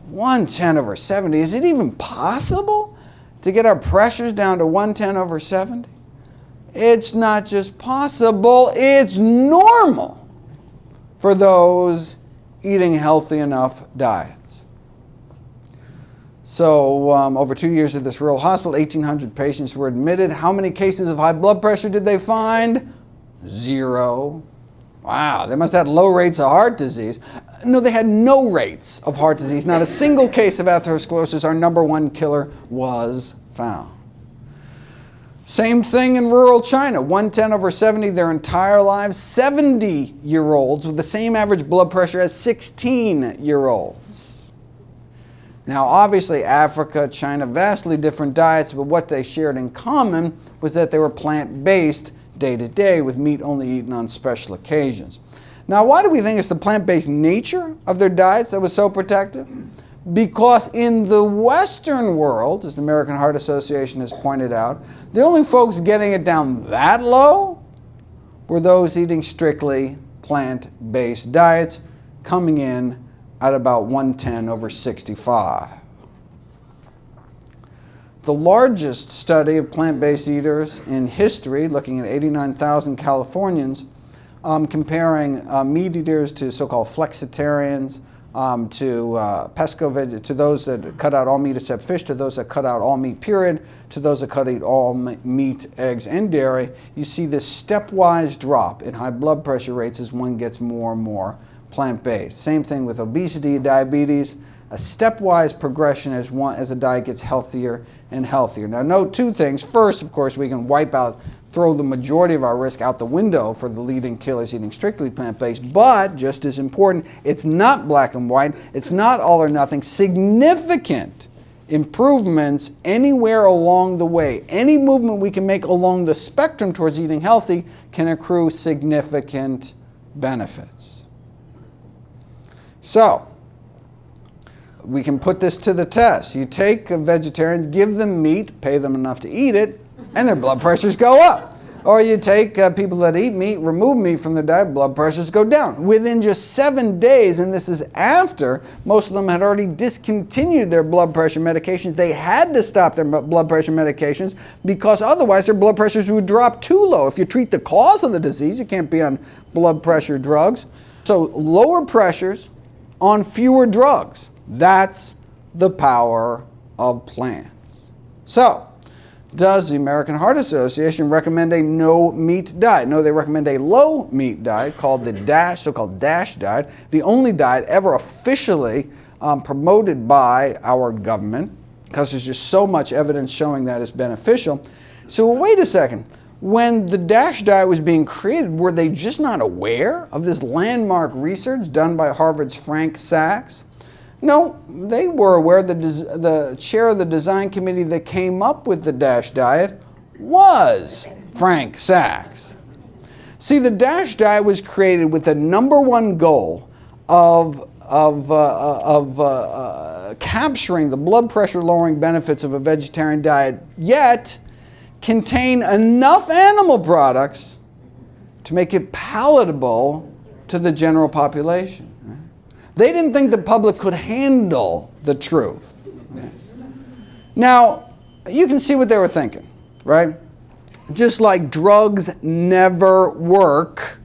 110/70. Is it even possible to get our pressures down to 110/70? It's not just possible, it's normal for those eating healthy enough diets. So over 2 years at this rural hospital, 1,800 patients were admitted. How many cases of high blood pressure did they find? 0. Wow, they must have had low rates of heart disease. No, they had no rates of heart disease. Not a single case of atherosclerosis, our number 1 killer, was found. Same thing in rural China, 110/70 their entire lives, 70-year-olds with the same average blood pressure as 16-year-olds. Now, obviously, Africa, China, vastly different diets, but what they shared in common was that they were plant-based day to day, with meat only eaten on special occasions. Now, why do we think it's the plant-based nature of their diets that was so protective? Because in the Western world, as the American Heart Association has pointed out, the only folks getting it down that low were those eating strictly plant-based diets, coming in at about 110/65. The largest study of plant-based eaters in history, looking at 89,000 Californians, comparing meat eaters to so-called flexitarians, to pesco-veg, to those that cut out all meat except fish, to those that cut out all meat period, to those that cut out all meat, eggs, and dairy. You see this stepwise drop in high blood pressure rates as one gets more and more plant-based. Same thing with obesity, diabetes, a stepwise progression as a diet gets healthier and healthier. Now note 2 things. First, of course, we can throw the majority of our risk out the window for the leading killers eating strictly plant-based, but just as important, it's not black and white, it's not all or nothing. Significant improvements anywhere along the way, any movement we can make along the spectrum towards eating healthy can accrue significant benefits. So, we can put this to the test. You take vegetarians, give them meat, pay them enough to eat it, and their blood pressures go up. Or you take people that eat meat, remove meat from their diet, blood pressures go down. Within just 7 days, and this is after most of them had already discontinued their blood pressure medications. They had to stop their blood pressure medications because otherwise their blood pressures would drop too low. If you treat the cause of the disease, you can't be on blood pressure drugs. So lower pressures on fewer drugs. That's the power of plants. So, does the American Heart Association recommend a no-meat diet? No, they recommend a low-meat diet called the DASH, so-called DASH diet, the only diet ever officially promoted by our government, because there's just so much evidence showing that it's beneficial. So, well, wait a second. When the DASH diet was being created, were they just not aware of this landmark research done by Harvard's Frank Sachs? No, they were aware. The chair of the design committee that came up with the DASH diet was Frank Sachs. See, the DASH diet was created with the number one goal of capturing the blood pressure lowering benefits of a vegetarian diet, yet contain enough animal products to make it palatable to the general population. They didn't think the public could handle the truth. Now, you can see what they were thinking, right? Just like drugs never work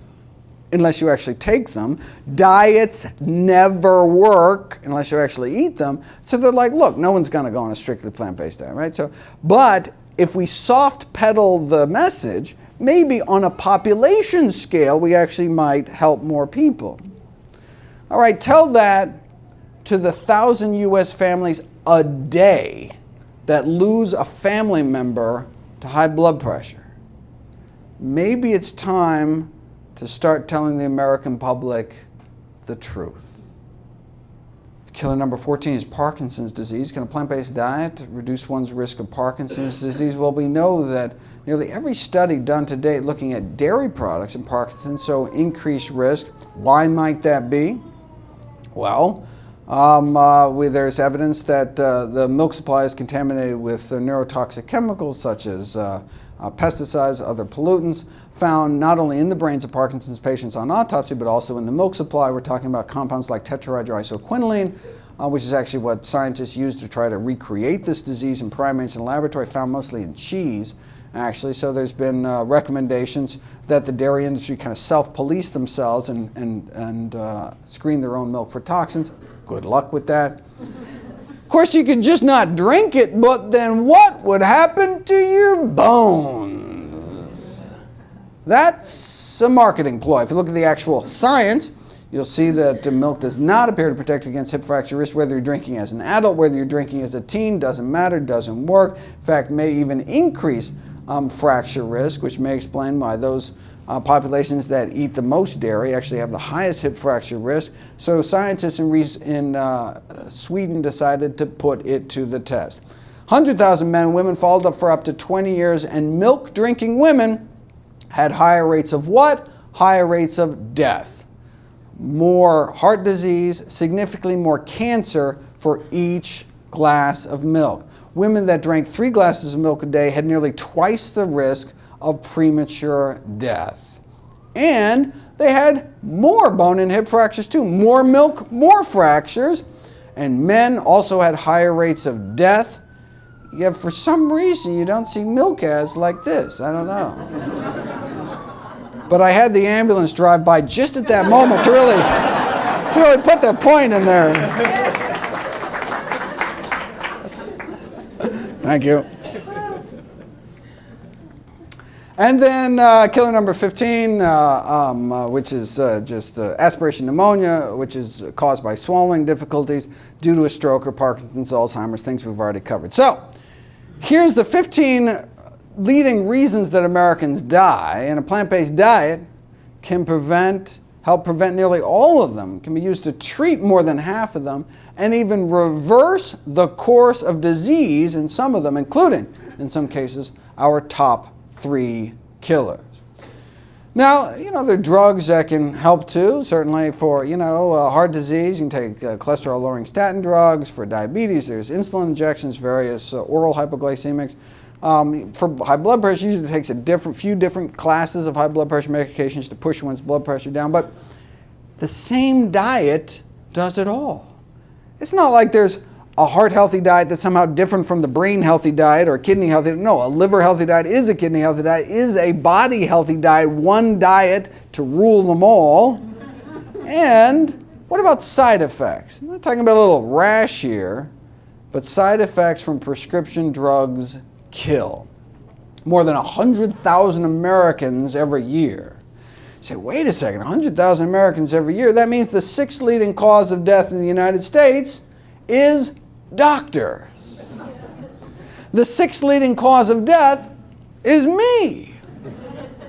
unless you actually take them, diets never work unless you actually eat them. So they're like, look, no one's going to go on a strictly plant-based diet, right? But if we soft pedal the message, maybe on a population scale, we actually might help more people. All right, tell that to the 1,000 U.S. families a day that lose a family member to high blood pressure. Maybe it's time to start telling the American public the truth. Killer number 14 is Parkinson's disease. Can a plant-based diet reduce one's risk of Parkinson's disease? Well, we know that nearly every study done to date looking at dairy products in Parkinson's show increased risk. Why might that be? Well, there's evidence that the milk supply is contaminated with neurotoxic chemicals such as pesticides, other pollutants, found not only in the brains of Parkinson's patients on autopsy, but also in the milk supply. We're talking about compounds like tetrahydroisoquinoline, which is actually what scientists use to try to recreate this disease in primates in the laboratory, found mostly in cheese, actually. So there's been recommendations that the dairy industry kind of self-police themselves and screen their own milk for toxins. Good luck with that. Of course, you could just not drink it, but then what would happen to your bones? That's a marketing ploy. If you look at the actual science, you'll see that milk does not appear to protect against hip fracture risk, whether you're drinking as an adult, whether you're drinking as a teen, doesn't matter, doesn't work. In fact, may even increase fracture risk, which may explain why those populations that eat the most dairy actually have the highest hip fracture risk. So scientists in Sweden decided to put it to the test. 100,000 men and women followed up for up to 20 years, and milk-drinking women had higher rates of what? Higher rates of death. More heart disease, significantly more cancer for each glass of milk. Women that drank 3 glasses of milk a day had nearly twice the risk of premature death. And they had more bone and hip fractures too. More milk, more fractures. And men also had higher rates of death. Yet for some reason you don't see milk ads like this. I don't know. But I had the ambulance drive by just at that moment to really put that point in there. Thank you. And then killer number 15, which is just aspiration pneumonia, which is caused by swallowing difficulties due to a stroke or Parkinson's, Alzheimer's, things we've already covered. So here's the 15 leading reasons that Americans die, and a plant-based diet can help prevent nearly all of them, can be used to treat more than half of them, and even reverse the course of disease in some of them, including, in some cases, our top 3 killers. Now, there are drugs that can help too, certainly for, heart disease. You can take cholesterol-lowering statin drugs. For diabetes, there's insulin injections, various oral hypoglycemics. For high blood pressure, usually it takes a few different classes of high blood pressure medications to push one's blood pressure down, but the same diet does it all. It's not like there's a heart-healthy diet that's somehow different from the brain-healthy diet or kidney-healthy diet. No, a liver-healthy diet is a kidney-healthy diet, is a body-healthy diet, one diet to rule them all. And what about side effects? I'm not talking about a little rash here, but side effects from prescription drugs kill. More than 100,000 Americans every year. You say, wait a second, 100,000 Americans every year? That means the 6th leading cause of death in the United States is doctors. The 6th leading cause of death is me.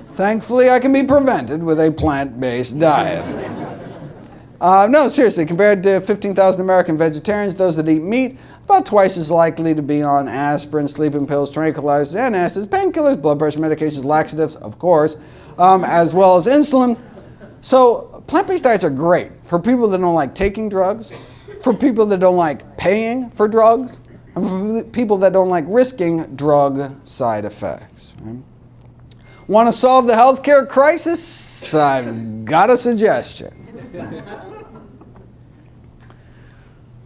Thankfully, I can be prevented with a plant-based diet. No, seriously, compared to 15,000 American vegetarians, those that eat meat, about twice as likely to be on aspirin, sleeping pills, tranquilizers, antacids, painkillers, blood pressure medications, laxatives, of course, as well as insulin. So plant-based diets are great for people that don't like taking drugs, for people that don't like paying for drugs, and for people that don't like risking drug side effects. Right? Want to solve the healthcare crisis? I've got a suggestion.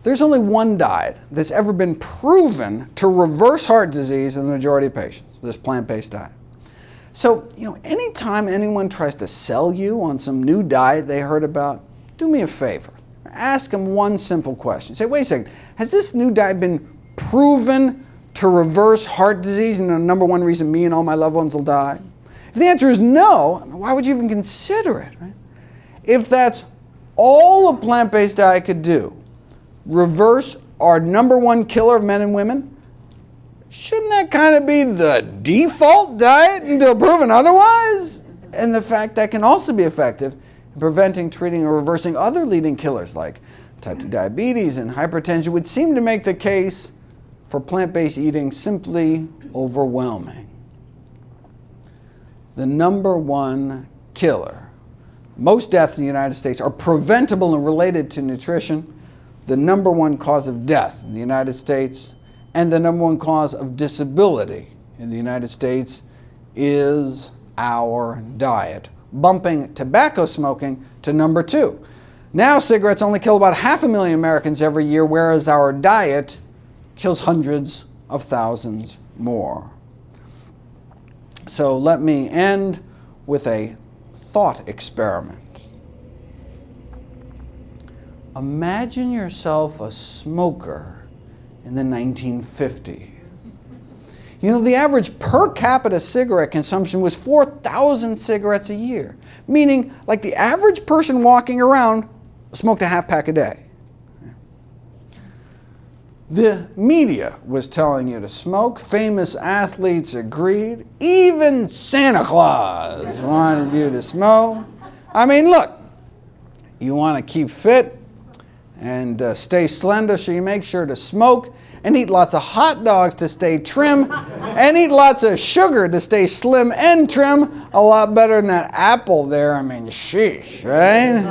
There's only one diet that's ever been proven to reverse heart disease in the majority of patients, this plant-based diet. So, anytime anyone tries to sell you on some new diet they heard about, do me a favor. Ask them one simple question. Say, wait a second, has this new diet been proven to reverse heart disease and the number one reason me and all my loved ones will die? If the answer is no, why would you even consider it? Right? If that's all a plant-based diet could do, reverse our number one killer of men and women, shouldn't that kind of be the default diet until proven otherwise? And the fact that can also be effective in preventing, treating, or reversing other leading killers like type 2 diabetes and hypertension would seem to make the case for plant-based eating simply overwhelming. The number one killer. Most deaths in the United States are preventable and related to nutrition. The number one cause of death in the United States and the number one cause of disability in the United States is our diet, bumping tobacco smoking to number 2. Now cigarettes only kill about 500,000 Americans every year, whereas our diet kills hundreds of thousands more. So let me end with a thought experiment. Imagine yourself a smoker in the 1950s. The average per capita cigarette consumption was 4,000 cigarettes a year, meaning like the average person walking around smoked a half pack a day. The media was telling you to smoke. Famous athletes agreed. Even Santa Claus wanted you to smoke. Look, you want to keep fit and stay slender, so you make sure to smoke and eat lots of hot dogs to stay trim and eat lots of sugar to stay slim and trim. A lot better than that apple there. Sheesh, right?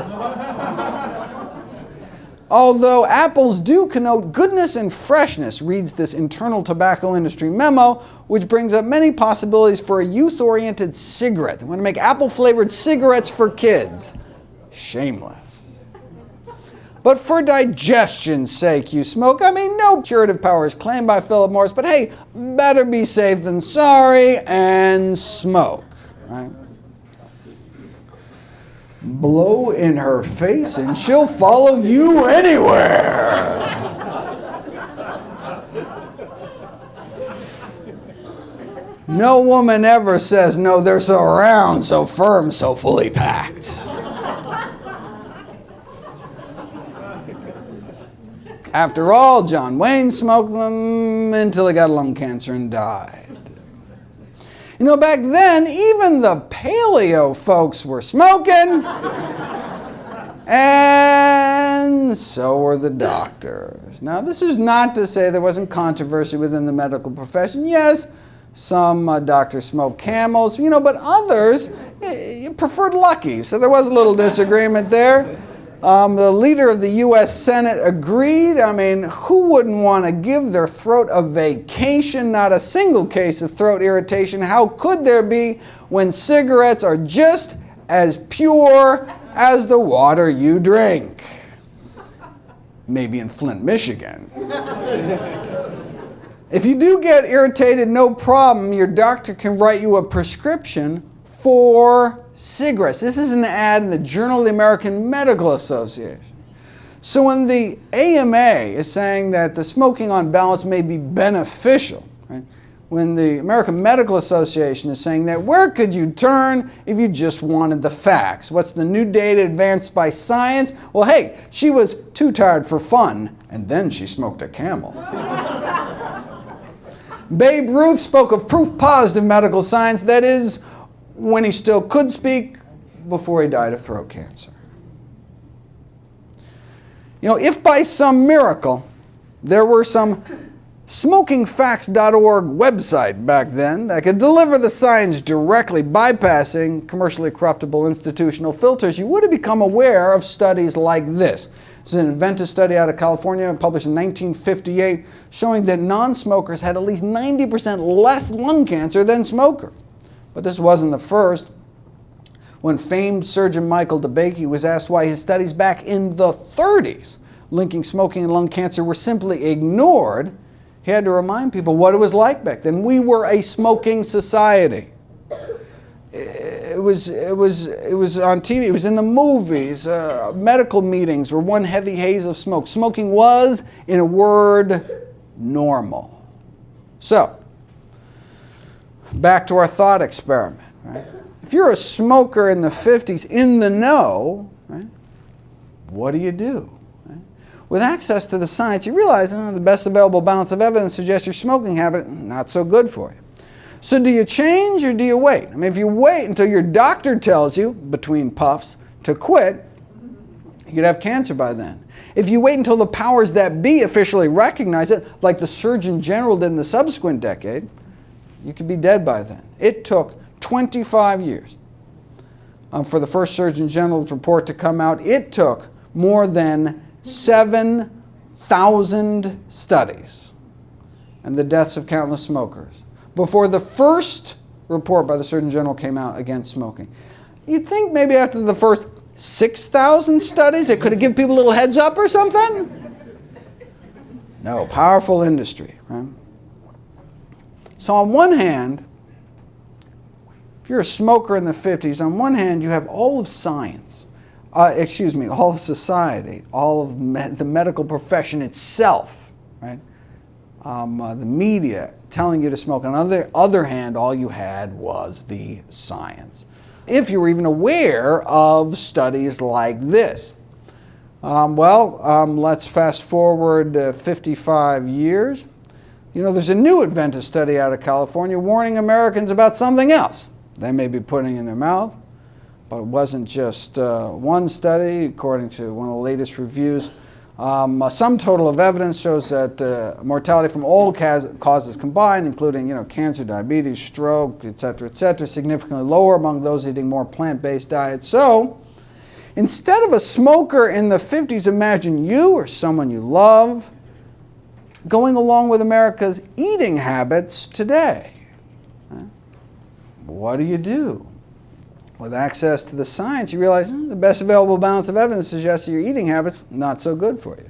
Although apples do connote goodness and freshness, reads this internal tobacco industry memo, which brings up many possibilities for a youth-oriented cigarette. They want to make apple-flavored cigarettes for kids. Shameless. But for digestion's sake, you smoke. No curative power is claimed by Philip Morris, but hey, better be safe than sorry and smoke, right? Blow in her face and she'll follow you anywhere. No woman ever says, no, they're so round, so firm, so fully packed. After all, John Wayne smoked them until he got lung cancer and died. Back then, even the paleo folks were smoking, and so were the doctors. Now, this is not to say there wasn't controversy within the medical profession. Yes, some doctors smoked Camels, but others preferred Lucky, so there was a little disagreement there. The leader of the U.S. Senate agreed. Who wouldn't want to give their throat a vacation? Not a single case of throat irritation. How could there be when cigarettes are just as pure as the water you drink? Maybe in Flint, Michigan. If you do get irritated, no problem. Your doctor can write you a prescription for cigarettes. This is an ad in the Journal of the American Medical Association. So when the AMA is saying that the smoking on balance may be beneficial, right? When the American Medical Association is saying that, where could you turn if you just wanted the facts? What's the new data advanced by science? Well, hey, she was too tired for fun, and then she smoked a Camel. Babe Ruth spoke of proof positive medical science, that is, when he still could speak, before he died of throat cancer. If by some miracle there were some smokingfacts.org website back then that could deliver the science directly, bypassing commercially corruptible institutional filters, you would have become aware of studies like this. This is an inventive study out of California published in 1958 showing that non-smokers had at least 90% less lung cancer than smokers. But this wasn't the first. When famed surgeon Michael DeBakey was asked why his studies back in the 30s linking smoking and lung cancer were simply ignored, he had to remind people what it was like back then. We were a smoking society. It was on TV, it was in the movies, medical meetings were one heavy haze of smoke. Smoking was, in a word, normal. So, back to our thought experiment, right? If you're a smoker in the 50s in the know, right, what do you do? Right? With access to the science, you realize the best available balance of evidence suggests your smoking habit not so good for you. So do you change or do you wait? If you wait until your doctor tells you, between puffs, to quit, you could have cancer by then. If you wait until the powers that be officially recognize it, like the Surgeon General did in the subsequent decade, you could be dead by then. It took 25 years for the first Surgeon General's report to come out. It took more than 7,000 studies and the deaths of countless smokers before the first report by the Surgeon General came out against smoking. You'd think maybe after the first 6,000 studies it could have given people a little heads up or something. No, powerful industry, right? So on one hand, if you're a smoker in the 50s, on one hand you have all of science, all of society, all of the medical profession itself, right? The media telling you to smoke. On the other hand, all you had was the science. If you were even aware of studies like this. Let's fast forward 55 years. There's a new inventive study out of California warning Americans about something else they may be putting in their mouth. But it wasn't just one study. According to one of the latest reviews, some total of evidence shows that mortality from all causes combined, including cancer, diabetes, stroke, etc., significantly lower among those eating more plant-based diets. So, instead of a smoker in the 50s, imagine you or someone you love going along with America's eating habits today. What do? With access to the science, you realize the best available balance of evidence suggests your eating habits not so good for you.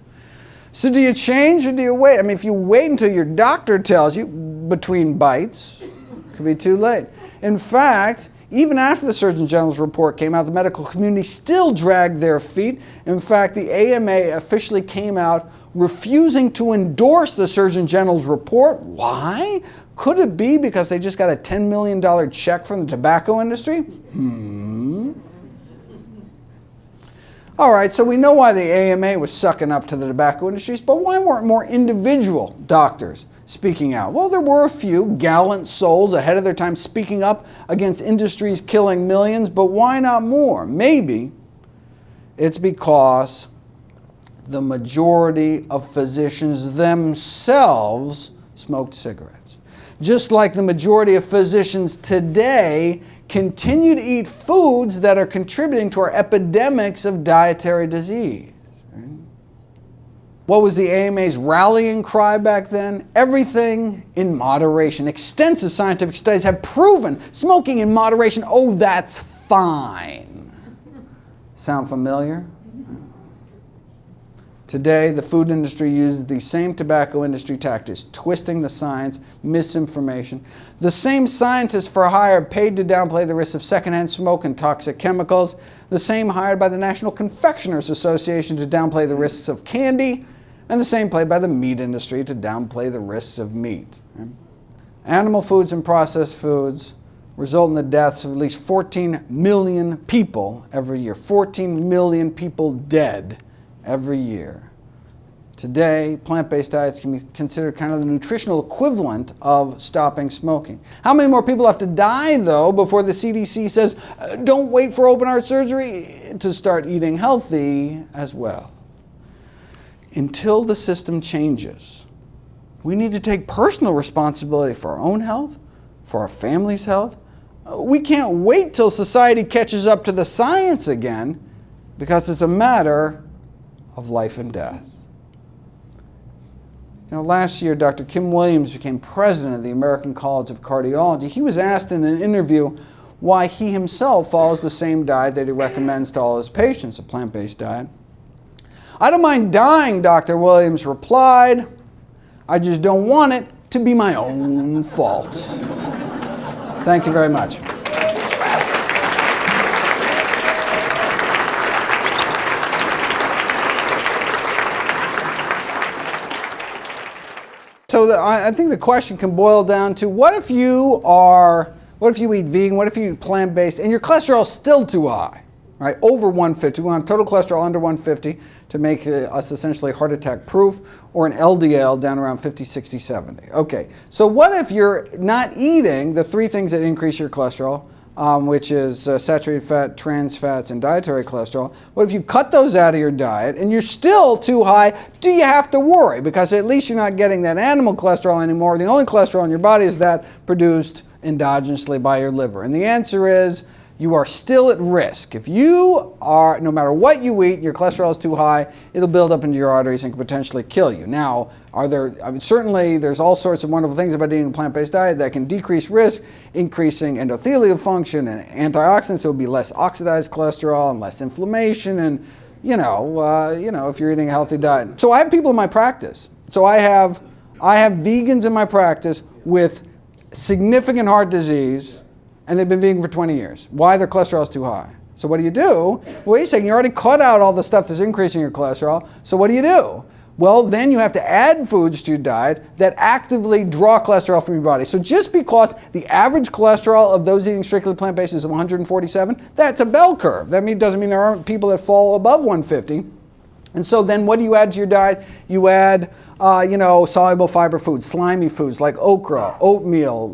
So do you change or do you wait? If you wait until your doctor tells you between bites, it could be too late. In fact, even after the Surgeon General's report came out, the medical community still dragged their feet. In fact, the AMA officially came out refusing to endorse the Surgeon General's report. Why? Could it be because they just got a $10 million check from the tobacco industry? All right, so we know why the AMA was sucking up to the tobacco industries, but why weren't more individual doctors speaking out? Well, there were a few gallant souls ahead of their time speaking up against industries killing millions, but why not more? Maybe it's because the majority of physicians themselves smoked cigarettes. Just like the majority of physicians today continue to eat foods that are contributing to our epidemics of dietary disease. Right? What was the AMA's rallying cry back then? Everything in moderation. Extensive scientific studies have proven smoking in moderation, that's fine. Sound familiar? Today, the food industry uses the same tobacco industry tactics, twisting the science, misinformation. The same scientists for hire paid to downplay the risks of secondhand smoke and toxic chemicals. The same hired by the National Confectioners Association to downplay the risks of candy. And the same played by the meat industry to downplay the risks of meat. Animal foods and processed foods result in the deaths of at least 14 million people every year. 14 million people dead every year. Today, plant-based diets can be considered kind of the nutritional equivalent of stopping smoking. How many more people have to die, though, before the CDC says, don't wait for open heart surgery to start eating healthy as well? until the system changes. We need to take personal responsibility for our own health, for our family's health. We can't wait till society catches up to the science again, because it's a matter of life and death. Last year, Dr. Kim Williams became president of the American College of Cardiology. He was asked in an interview why he himself follows the same diet that he recommends to all his patients, a plant-based diet. "I don't mind dying," Dr. Williams replied. "I just don't want it to be my own fault." Thank you very much. So I think the question can boil down to, what if you eat vegan, what if you eat plant-based, and your cholesterol is still too high, right? Over 150. We want total cholesterol under 150 to make us essentially heart attack proof, or an LDL down around 50, 60, 70. Okay, so what if you're not eating the three things that increase your cholesterol, which is saturated fat, trans fats, and dietary cholesterol? What if you cut those out of your diet and you're still too high? Do you have to worry? Because at least you're not getting that animal cholesterol anymore. The only cholesterol in your body is that produced endogenously by your liver. And the answer is, you are still at risk. If you are, no matter what you eat, your cholesterol is too high, it'll build up into your arteries and can potentially kill you. Now, certainly there's all sorts of wonderful things about eating a plant-based diet that can decrease risk, increasing endothelial function and antioxidants, so it'll be less oxidized cholesterol and less inflammation, and if you're eating a healthy diet. So I have people in my practice. So I have vegans in my practice with significant heart disease, and they've been vegan for 20 years. Why? Their cholesterol is too high. So what do you do? Wait a second, you already cut out all the stuff that's increasing your cholesterol, so what do? Well, then you have to add foods to your diet that actively draw cholesterol from your body. So just because the average cholesterol of those eating strictly plant-based is 147, that's a bell curve. That doesn't mean there aren't people that fall above 150. And so then what do you add to your diet? You add soluble fiber foods, slimy foods like okra, oatmeal,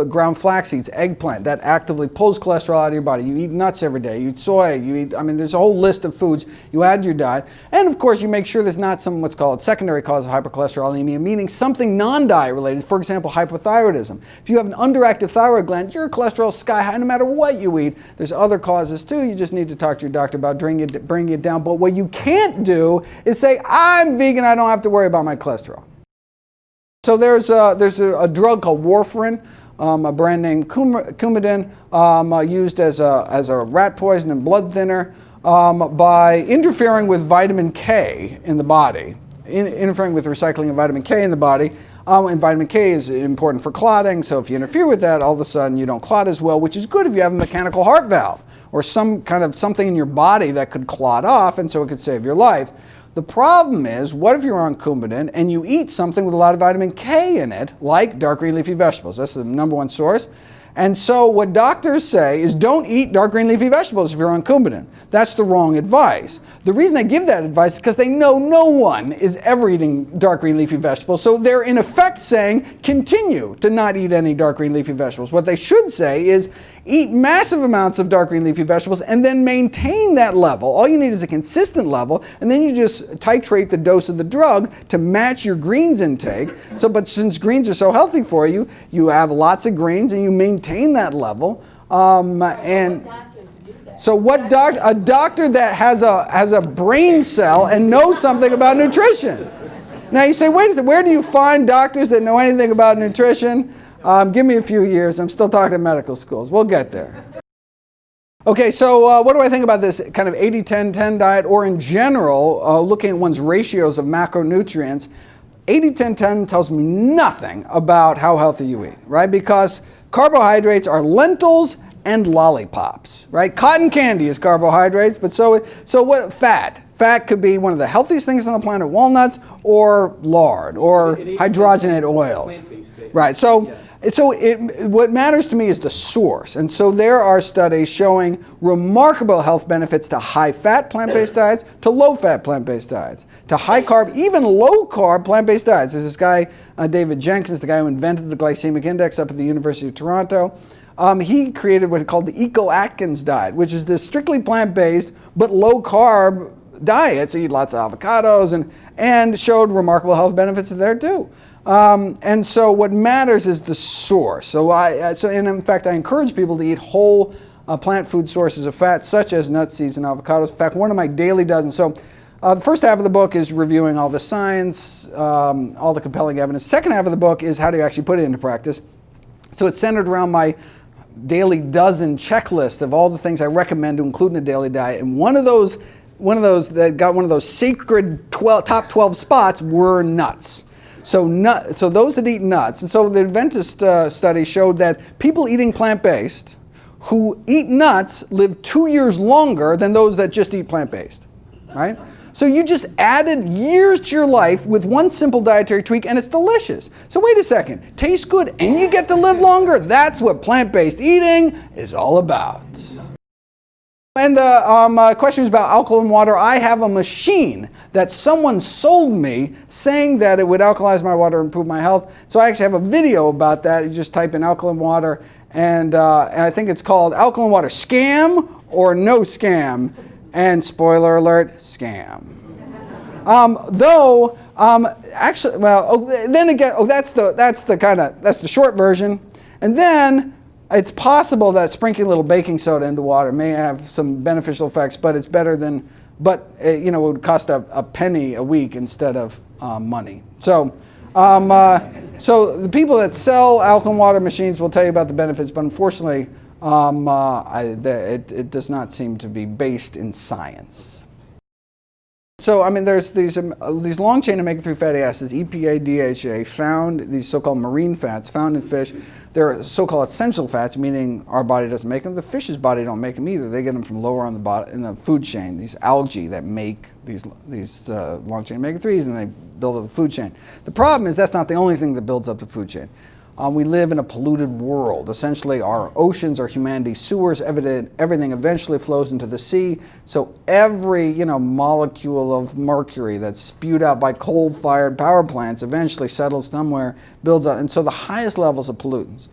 ground flax seeds, eggplant. That actively pulls cholesterol out of your body. You eat nuts every day. You eat soy. There's a whole list of foods you add to your diet. And of course, you make sure there's not some what's called secondary cause of hypercholesterolemia, meaning something non-diet related. For example, hypothyroidism. If you have an underactive thyroid gland, your cholesterol is sky high no matter what you eat. There's other causes too. You just need to talk to your doctor about bringing it down. But what you can't do is say, I'm vegan, I don't have to worry about my cholesterol. So there's a drug called warfarin, a brand name Coumadin, used as a rat poison and blood thinner by interfering with vitamin K in the body, interfering with recycling of vitamin K in the body. And vitamin K is important for clotting, so if you interfere with that, all of a sudden you don't clot as well, which is good if you have a mechanical heart valve or some kind of something in your body that could clot off, and so it could save your life. The problem is, what if you're on Coumadin and you eat something with a lot of vitamin K in it, like dark green leafy vegetables? That's the number one source. And so what doctors say is, don't eat dark green leafy vegetables if you're on Coumadin. That's the wrong advice. The reason they give that advice is because they know no one is ever eating dark green leafy vegetables. So they're in effect saying, continue to not eat any dark green leafy vegetables. What they should say is, eat massive amounts of dark green leafy vegetables and then maintain that level. All you need is a consistent level, and then you just titrate the dose of the drug to match your greens intake. But since greens are so healthy for you, you have lots of greens and you maintain that level. So what a doctor that has a brain cell and knows something about nutrition. Now you say, wait a second, where do you find doctors that know anything about nutrition? Give me a few years. I'm still talking to medical schools. We'll get there. Okay, so what do I think about this kind of 80-10-10 diet, or in general, looking at one's ratios of macronutrients? 80-10-10 tells me nothing about how healthy you eat, right? Because carbohydrates are lentils and lollipops, right? Cotton candy is carbohydrates, but so what? Fat. Fat could be one of the healthiest things on the planet, walnuts, or lard, or hydrogenated oils. Right, what matters to me is the source. And so there are studies showing remarkable health benefits to high-fat plant-based diets, to low-fat plant-based diets, to high-carb, even low-carb plant-based diets. There's this guy, David Jenkins, the guy who invented the glycemic index up at the University of Toronto. He created what he called the Eco-Atkins diet, which is this strictly plant-based but low-carb diets, eat lots of avocados, and showed remarkable health benefits there too. And so what matters is the source. And in fact, I encourage people to eat whole plant food sources of fat, such as nuts, seeds, and avocados. In fact, one of my daily dozen. So the first half of the book is reviewing all the science, all the compelling evidence. Second half of the book is how do you actually put it into practice. So it's centered around my daily dozen checklist of all the things I recommend to include in a daily diet. And one of those that got one of those sacred top 12 spots were nuts. So those that eat nuts, and so the Adventist study showed that people eating plant-based who eat nuts live 2 years longer than those that just eat plant-based, right? So you just added years to your life with one simple dietary tweak, and it's delicious. So wait a second, tastes good and you get to live longer? That's what plant-based eating is all about. And the question is about alkaline water. I have a machine that someone sold me saying that it would alkalize my water and improve my health. So I actually have a video about that. You just type in alkaline water, and I think it's called Alkaline Water Scam or No Scam. And spoiler alert, scam. That's the short version. And then it's possible that sprinkling a little baking soda into water may have some beneficial effects, but it's better than, it would cost a penny a week instead of money. So the people that sell alkaline water machines will tell you about the benefits, but unfortunately, it does not seem to be based in science. So, there's these long-chain omega-3 fatty acids, EPA, DHA, found, these so-called marine fats found in fish. They're so-called essential fats, meaning our body doesn't make them. The fish's body don't make them either. They get them from lower on the bottom in the food chain, these algae that make these long-chain omega-3s, and they build up the food chain. The problem is that's not the only thing that builds up the food chain. We live in a polluted world. Essentially, our oceans are humanity's sewers. Everything eventually flows into the sea. So every molecule of mercury that's spewed out by coal-fired power plants eventually settles somewhere, builds up. And so the highest levels of pollutants,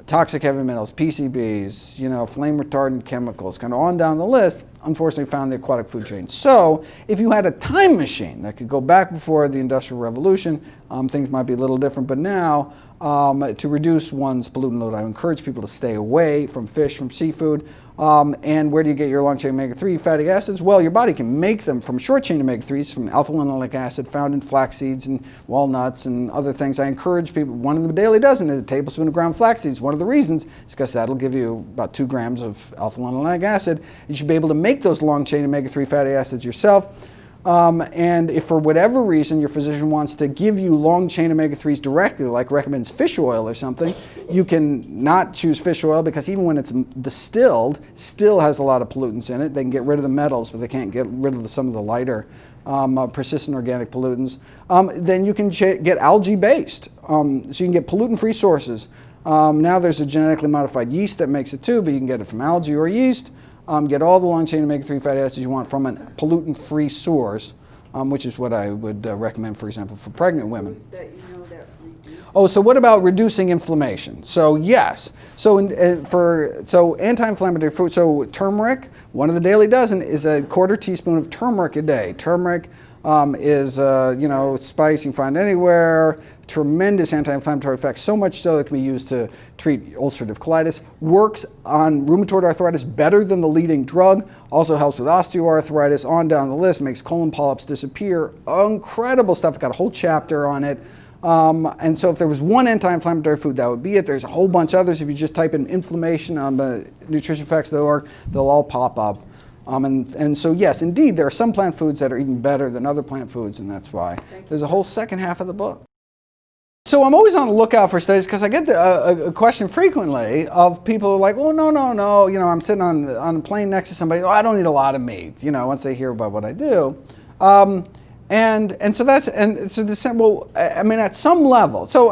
toxic heavy metals, PCBs, flame retardant chemicals, kind of on down the list, unfortunately found the aquatic food chain. So if you had a time machine that could go back before the Industrial Revolution, things might be a little different, but now to reduce one's pollutant load, I encourage people to stay away from fish, from seafood. And where do you get your long-chain omega-3 fatty acids? Well, your body can make them from short-chain omega-3s, from alpha-linoleic acid found in flax seeds and walnuts and other things. I encourage people, one of the daily dozen is a tablespoon of ground flax seeds. One of the reasons is because that'll give you about 2 grams of alpha-linoleic acid. You should be able to make those long-chain omega-3 fatty acids yourself. And if for whatever reason your physician wants to give you long-chain omega-3s directly, like recommends fish oil or something, you can not choose fish oil because even when it's distilled, still has a lot of pollutants in it. They can get rid of the metals, but they can't get rid of some of the lighter persistent organic pollutants. Then you can get algae-based. So you can get pollutant-free sources. Now there's a genetically modified yeast that makes it too, but you can get it from algae or yeast. Get all the long-chain omega-3 fatty acids you want from a pollutant-free source, which is what I would recommend, for example, for pregnant women. So what about reducing inflammation? So yes, so anti-inflammatory food. So turmeric, one of the daily dozen is a 1/4 teaspoon of turmeric a day. Turmeric is spice you can find anywhere. Tremendous anti-inflammatory effects, so much so that it can be used to treat ulcerative colitis. Works on rheumatoid arthritis better than the leading drug. Also helps with osteoarthritis, on down the list, makes colon polyps disappear. Incredible stuff. I've got a whole chapter on it. And so if there was one anti-inflammatory food, that would be it. There's a whole bunch of others. If you just type in inflammation on nutritionfacts.org, they'll all pop up. And so yes, indeed, there are some plant foods that are even better than other plant foods, and that's why there's a whole second half of the book. So I'm always on the lookout for studies because I get a question frequently of people who are like, oh, no, I'm sitting on a plane next to somebody, I don't eat a lot of meat, once they hear about what I do. So at some level, so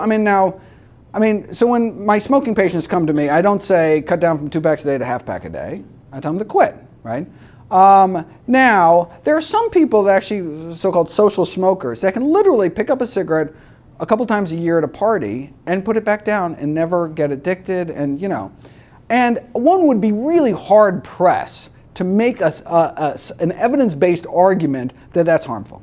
when my smoking patients come to me, I don't say cut down from 2 packs a day to half pack a day. I tell them to quit, right? Now, there are some people that actually, so-called social smokers, that can literally pick up a cigarette a couple times a year at a party and put it back down and never get addicted, and one would be really hard pressed to make an evidence-based argument that that's harmful.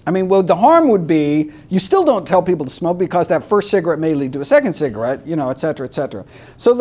I mean, well, the harm would be you still don't tell people to smoke because that first cigarette may lead to a second cigarette, et cetera, et cetera. So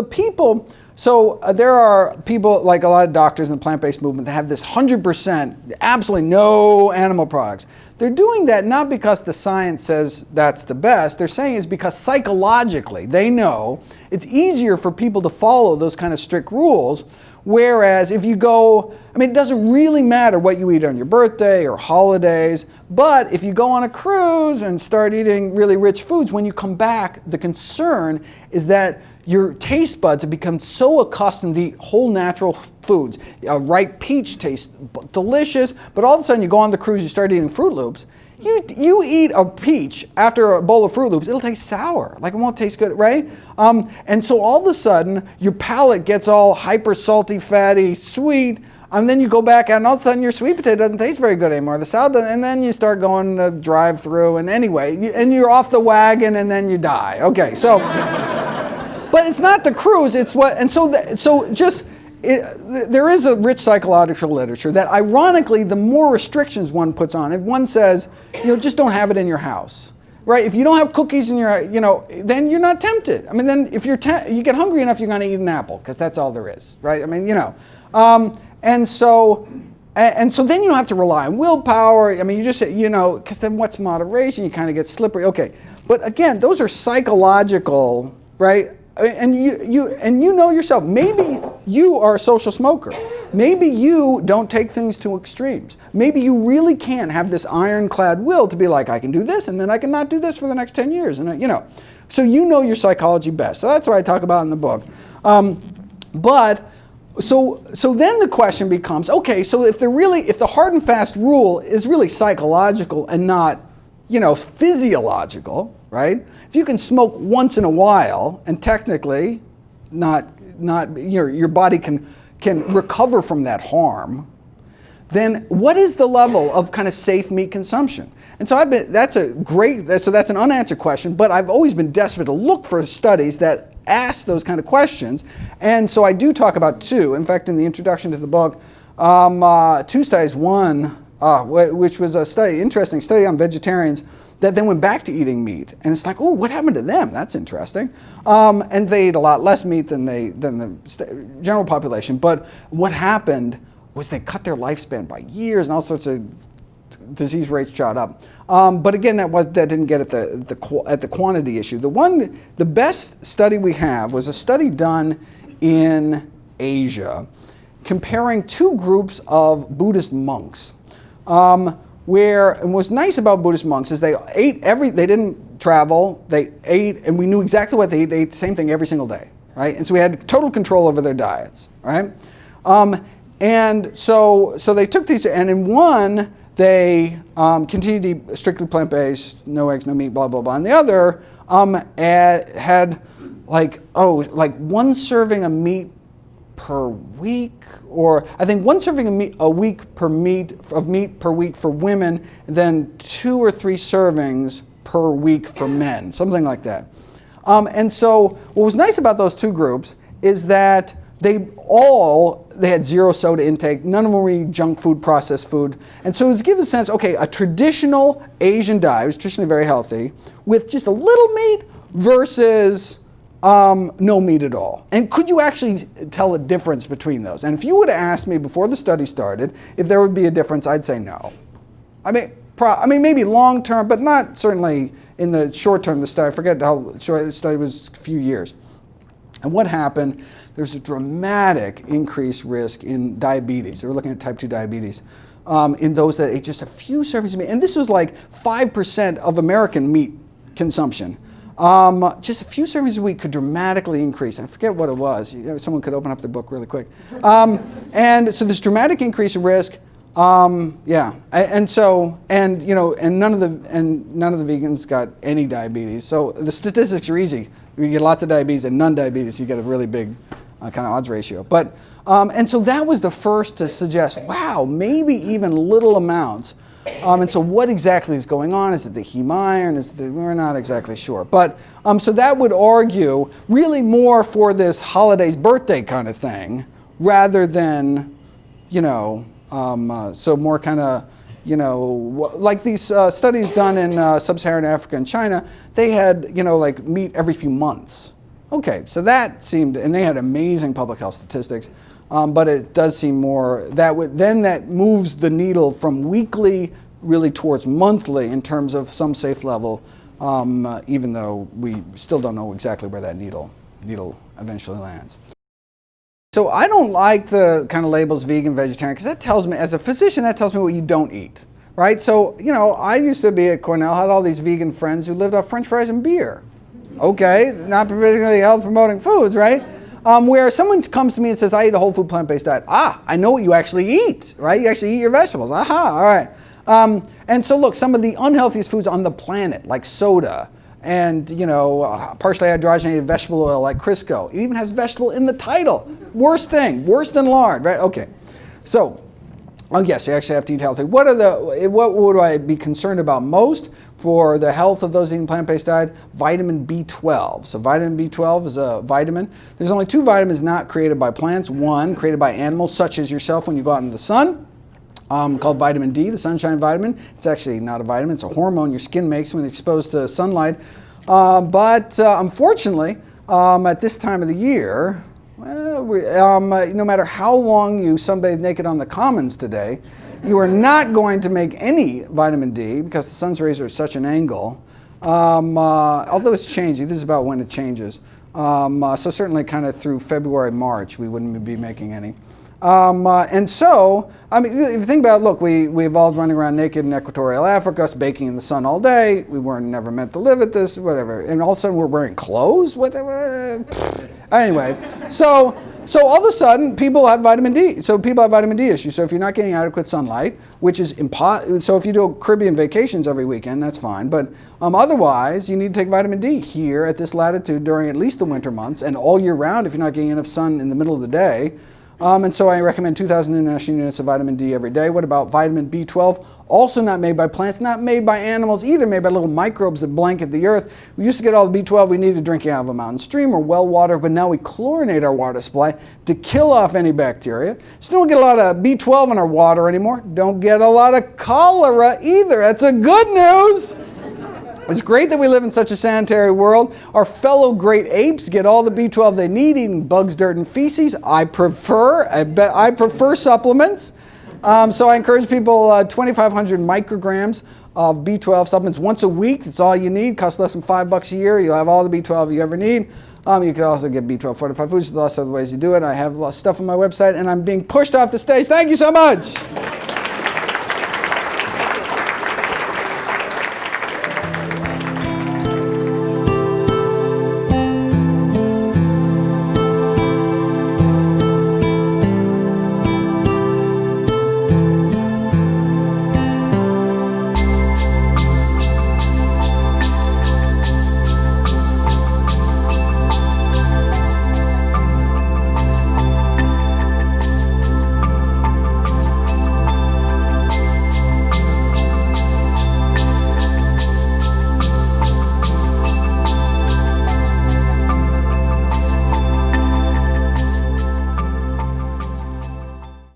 there are people, like a lot of doctors in the plant-based movement, that have this 100%, absolutely no animal products. They're doing that not because the science says that's the best. They're saying it's because psychologically they know it's easier for people to follow those kind of strict rules. Whereas if you go, it doesn't really matter what you eat on your birthday or holidays, but if you go on a cruise and start eating really rich foods, when you come back, the concern is that your taste buds have become so accustomed to eat whole natural foods. A ripe peach tastes delicious, but all of a sudden you go on the cruise, you start eating Fruit Loops. You eat a peach after a bowl of Fruit Loops, it'll taste sour, like it won't taste good, right? And so all of a sudden, your palate gets all hyper salty, fatty, sweet, and then you go back and all of a sudden your sweet potato doesn't taste very good anymore. The salad, and then you start going to drive through, and anyway, and you're off the wagon and then you die. Okay, so, but it's not the cruise, it's what, and there is a rich psychological literature that ironically, the more restrictions one puts on it, one says, just don't have it in your house, right? If you don't have cookies in your, then you're not tempted. Then if you get hungry enough, you're going to eat an apple because that's all there is, right? And so then you don't have to rely on willpower. You just, because then what's moderation? You kind of get slippery. Okay, but again, those are psychological, right? And you know yourself, maybe you are a social smoker. Maybe you don't take things to extremes. Maybe you really can have this ironclad will to be like, I can do this and then I can not do this for the next 10 years. And so you know your psychology best. So that's what I talk about in the book. So then the question becomes, okay, so if the hard and fast rule is really psychological and not, physiological, right? If you can smoke once in a while and technically not your body can recover from that harm, then what is the level of kind of safe meat consumption? And so that's an unanswered question, but I've always been desperate to look for studies that ask those kind of questions. And so I do talk about two. In fact, in the introduction to the book, two studies. One, which was interesting study on vegetarians that then went back to eating meat. And it's like, oh, what happened to them? That's interesting. And they ate a lot less meat than the general population. But what happened was they cut their lifespan by years and all sorts of disease rates shot up. But again, that didn't get at the quantity issue. The best study we have was a study done in Asia comparing two groups of Buddhist monks. And what's nice about Buddhist monks is they didn't travel, they ate, and we knew exactly what they ate. They ate the same thing every single day, right? And so we had total control over their diets, right? And so they took these, and in one, they continued to eat strictly plant-based, no eggs, no meat, blah, blah, blah. And the other had like one serving of meat per week, or I think one serving of meat per week for women, and then 2 or 3 servings per week for men, something like that. And so what was nice about those two groups is that they had zero soda intake, none of them were eating junk food, processed food. And so it was given a sense, okay, a traditional Asian diet was traditionally very healthy with just a little meat versus no meat at all. And could you actually tell a difference between those? And if you would have asked me before the study started if there would be a difference, I'd say no. I mean, maybe long term, but not certainly in the short term. The study, I forget how short the study was, a few years. And what happened? There's a dramatic increased risk in diabetes. They were looking at type 2 diabetes in those that ate just a few servings of meat. And this was like 5% of American meat consumption. Just a few servings a week could dramatically increase. I forget what it was. Someone could open up the book really quick. And so this dramatic increase in risk. And none of the vegans got any diabetes. So the statistics are easy. You get lots of diabetes and none diabetes, you get a really big kind of odds ratio. But and so that was the first to suggest, wow, maybe even little amounts. And so what exactly is going on? Is it the heme iron? We're not exactly sure. But so that would argue really more for this holiday's birthday kind of thing rather than so more kind of, like these studies done in sub-Saharan Africa and China, they had, like meat every few months. Okay, so that seemed, and they had amazing public health statistics, but it does seem more, that moves the needle from weekly really towards monthly in terms of some safe level, even though we still don't know exactly where that needle eventually lands. So I don't like the kind of labels vegan, vegetarian, because that tells me, as a physician, that tells me what you don't eat, right? So, I used to be at Cornell, had all these vegan friends who lived off French fries and beer. Okay, not particularly health-promoting foods, right? Where someone comes to me and says, I eat a whole food plant-based diet. I know what you actually eat, right? You actually eat your vegetables. Aha, all right. And so look, some of the unhealthiest foods on the planet, like soda, and partially hydrogenated vegetable oil like Crisco. It even has vegetable in the title. Worst thing, worse than lard, right? Okay. So, yes, you actually have to eat healthy. What would I be concerned about most for the health of those eating plant-based diet? Vitamin B12. So vitamin B12 is a vitamin. There's only 2 vitamins not created by plants. One created by animals, such as yourself when you go out in the sun. Called vitamin D, the sunshine vitamin. It's actually not a vitamin, it's a hormone your skin makes when exposed to sunlight. But unfortunately, at this time of the year, no matter how long you sunbathe naked on the commons today, you are not going to make any vitamin D because the sun's rays are at such an angle. Although it's changing, this is about when it changes. So certainly kind of through February, March, we wouldn't be making any. And so, if you think about it, look, we evolved running around naked in equatorial Africa, us baking in the sun all day. We weren't never meant to live at this, whatever. And all of a sudden we're wearing clothes? Anyway, so all of a sudden people have vitamin D. So people have vitamin D issues. So if you're not getting adequate sunlight, which is impossible, so if you do Caribbean vacations every weekend, that's fine. But otherwise, you need to take vitamin D here at this latitude during at least the winter months and all year round if you're not getting enough sun in the middle of the day. And so I recommend 2,000 international units of vitamin D every day. What about vitamin B12? Also not made by plants, not made by animals either, made by little microbes that blanket the earth. We used to get all the B12 we needed drinking out of a mountain stream or well water, but now we chlorinate our water supply to kill off any bacteria. Still don't get a lot of B12 in our water anymore. Don't get a lot of cholera either. That's a good news. It's great that we live in such a sanitary world. Our fellow great apes get all the B12 they need eating bugs, dirt, and feces. I prefer supplements. So I encourage people 2,500 micrograms of B12 supplements once a week. That's all you need. Costs less than $5 a year. You'll have all the B12 you ever need. You can also get B12 fortified foods. There's lots of other ways you do it. I have a lot of stuff on my website, and I'm being pushed off the stage. Thank you so much.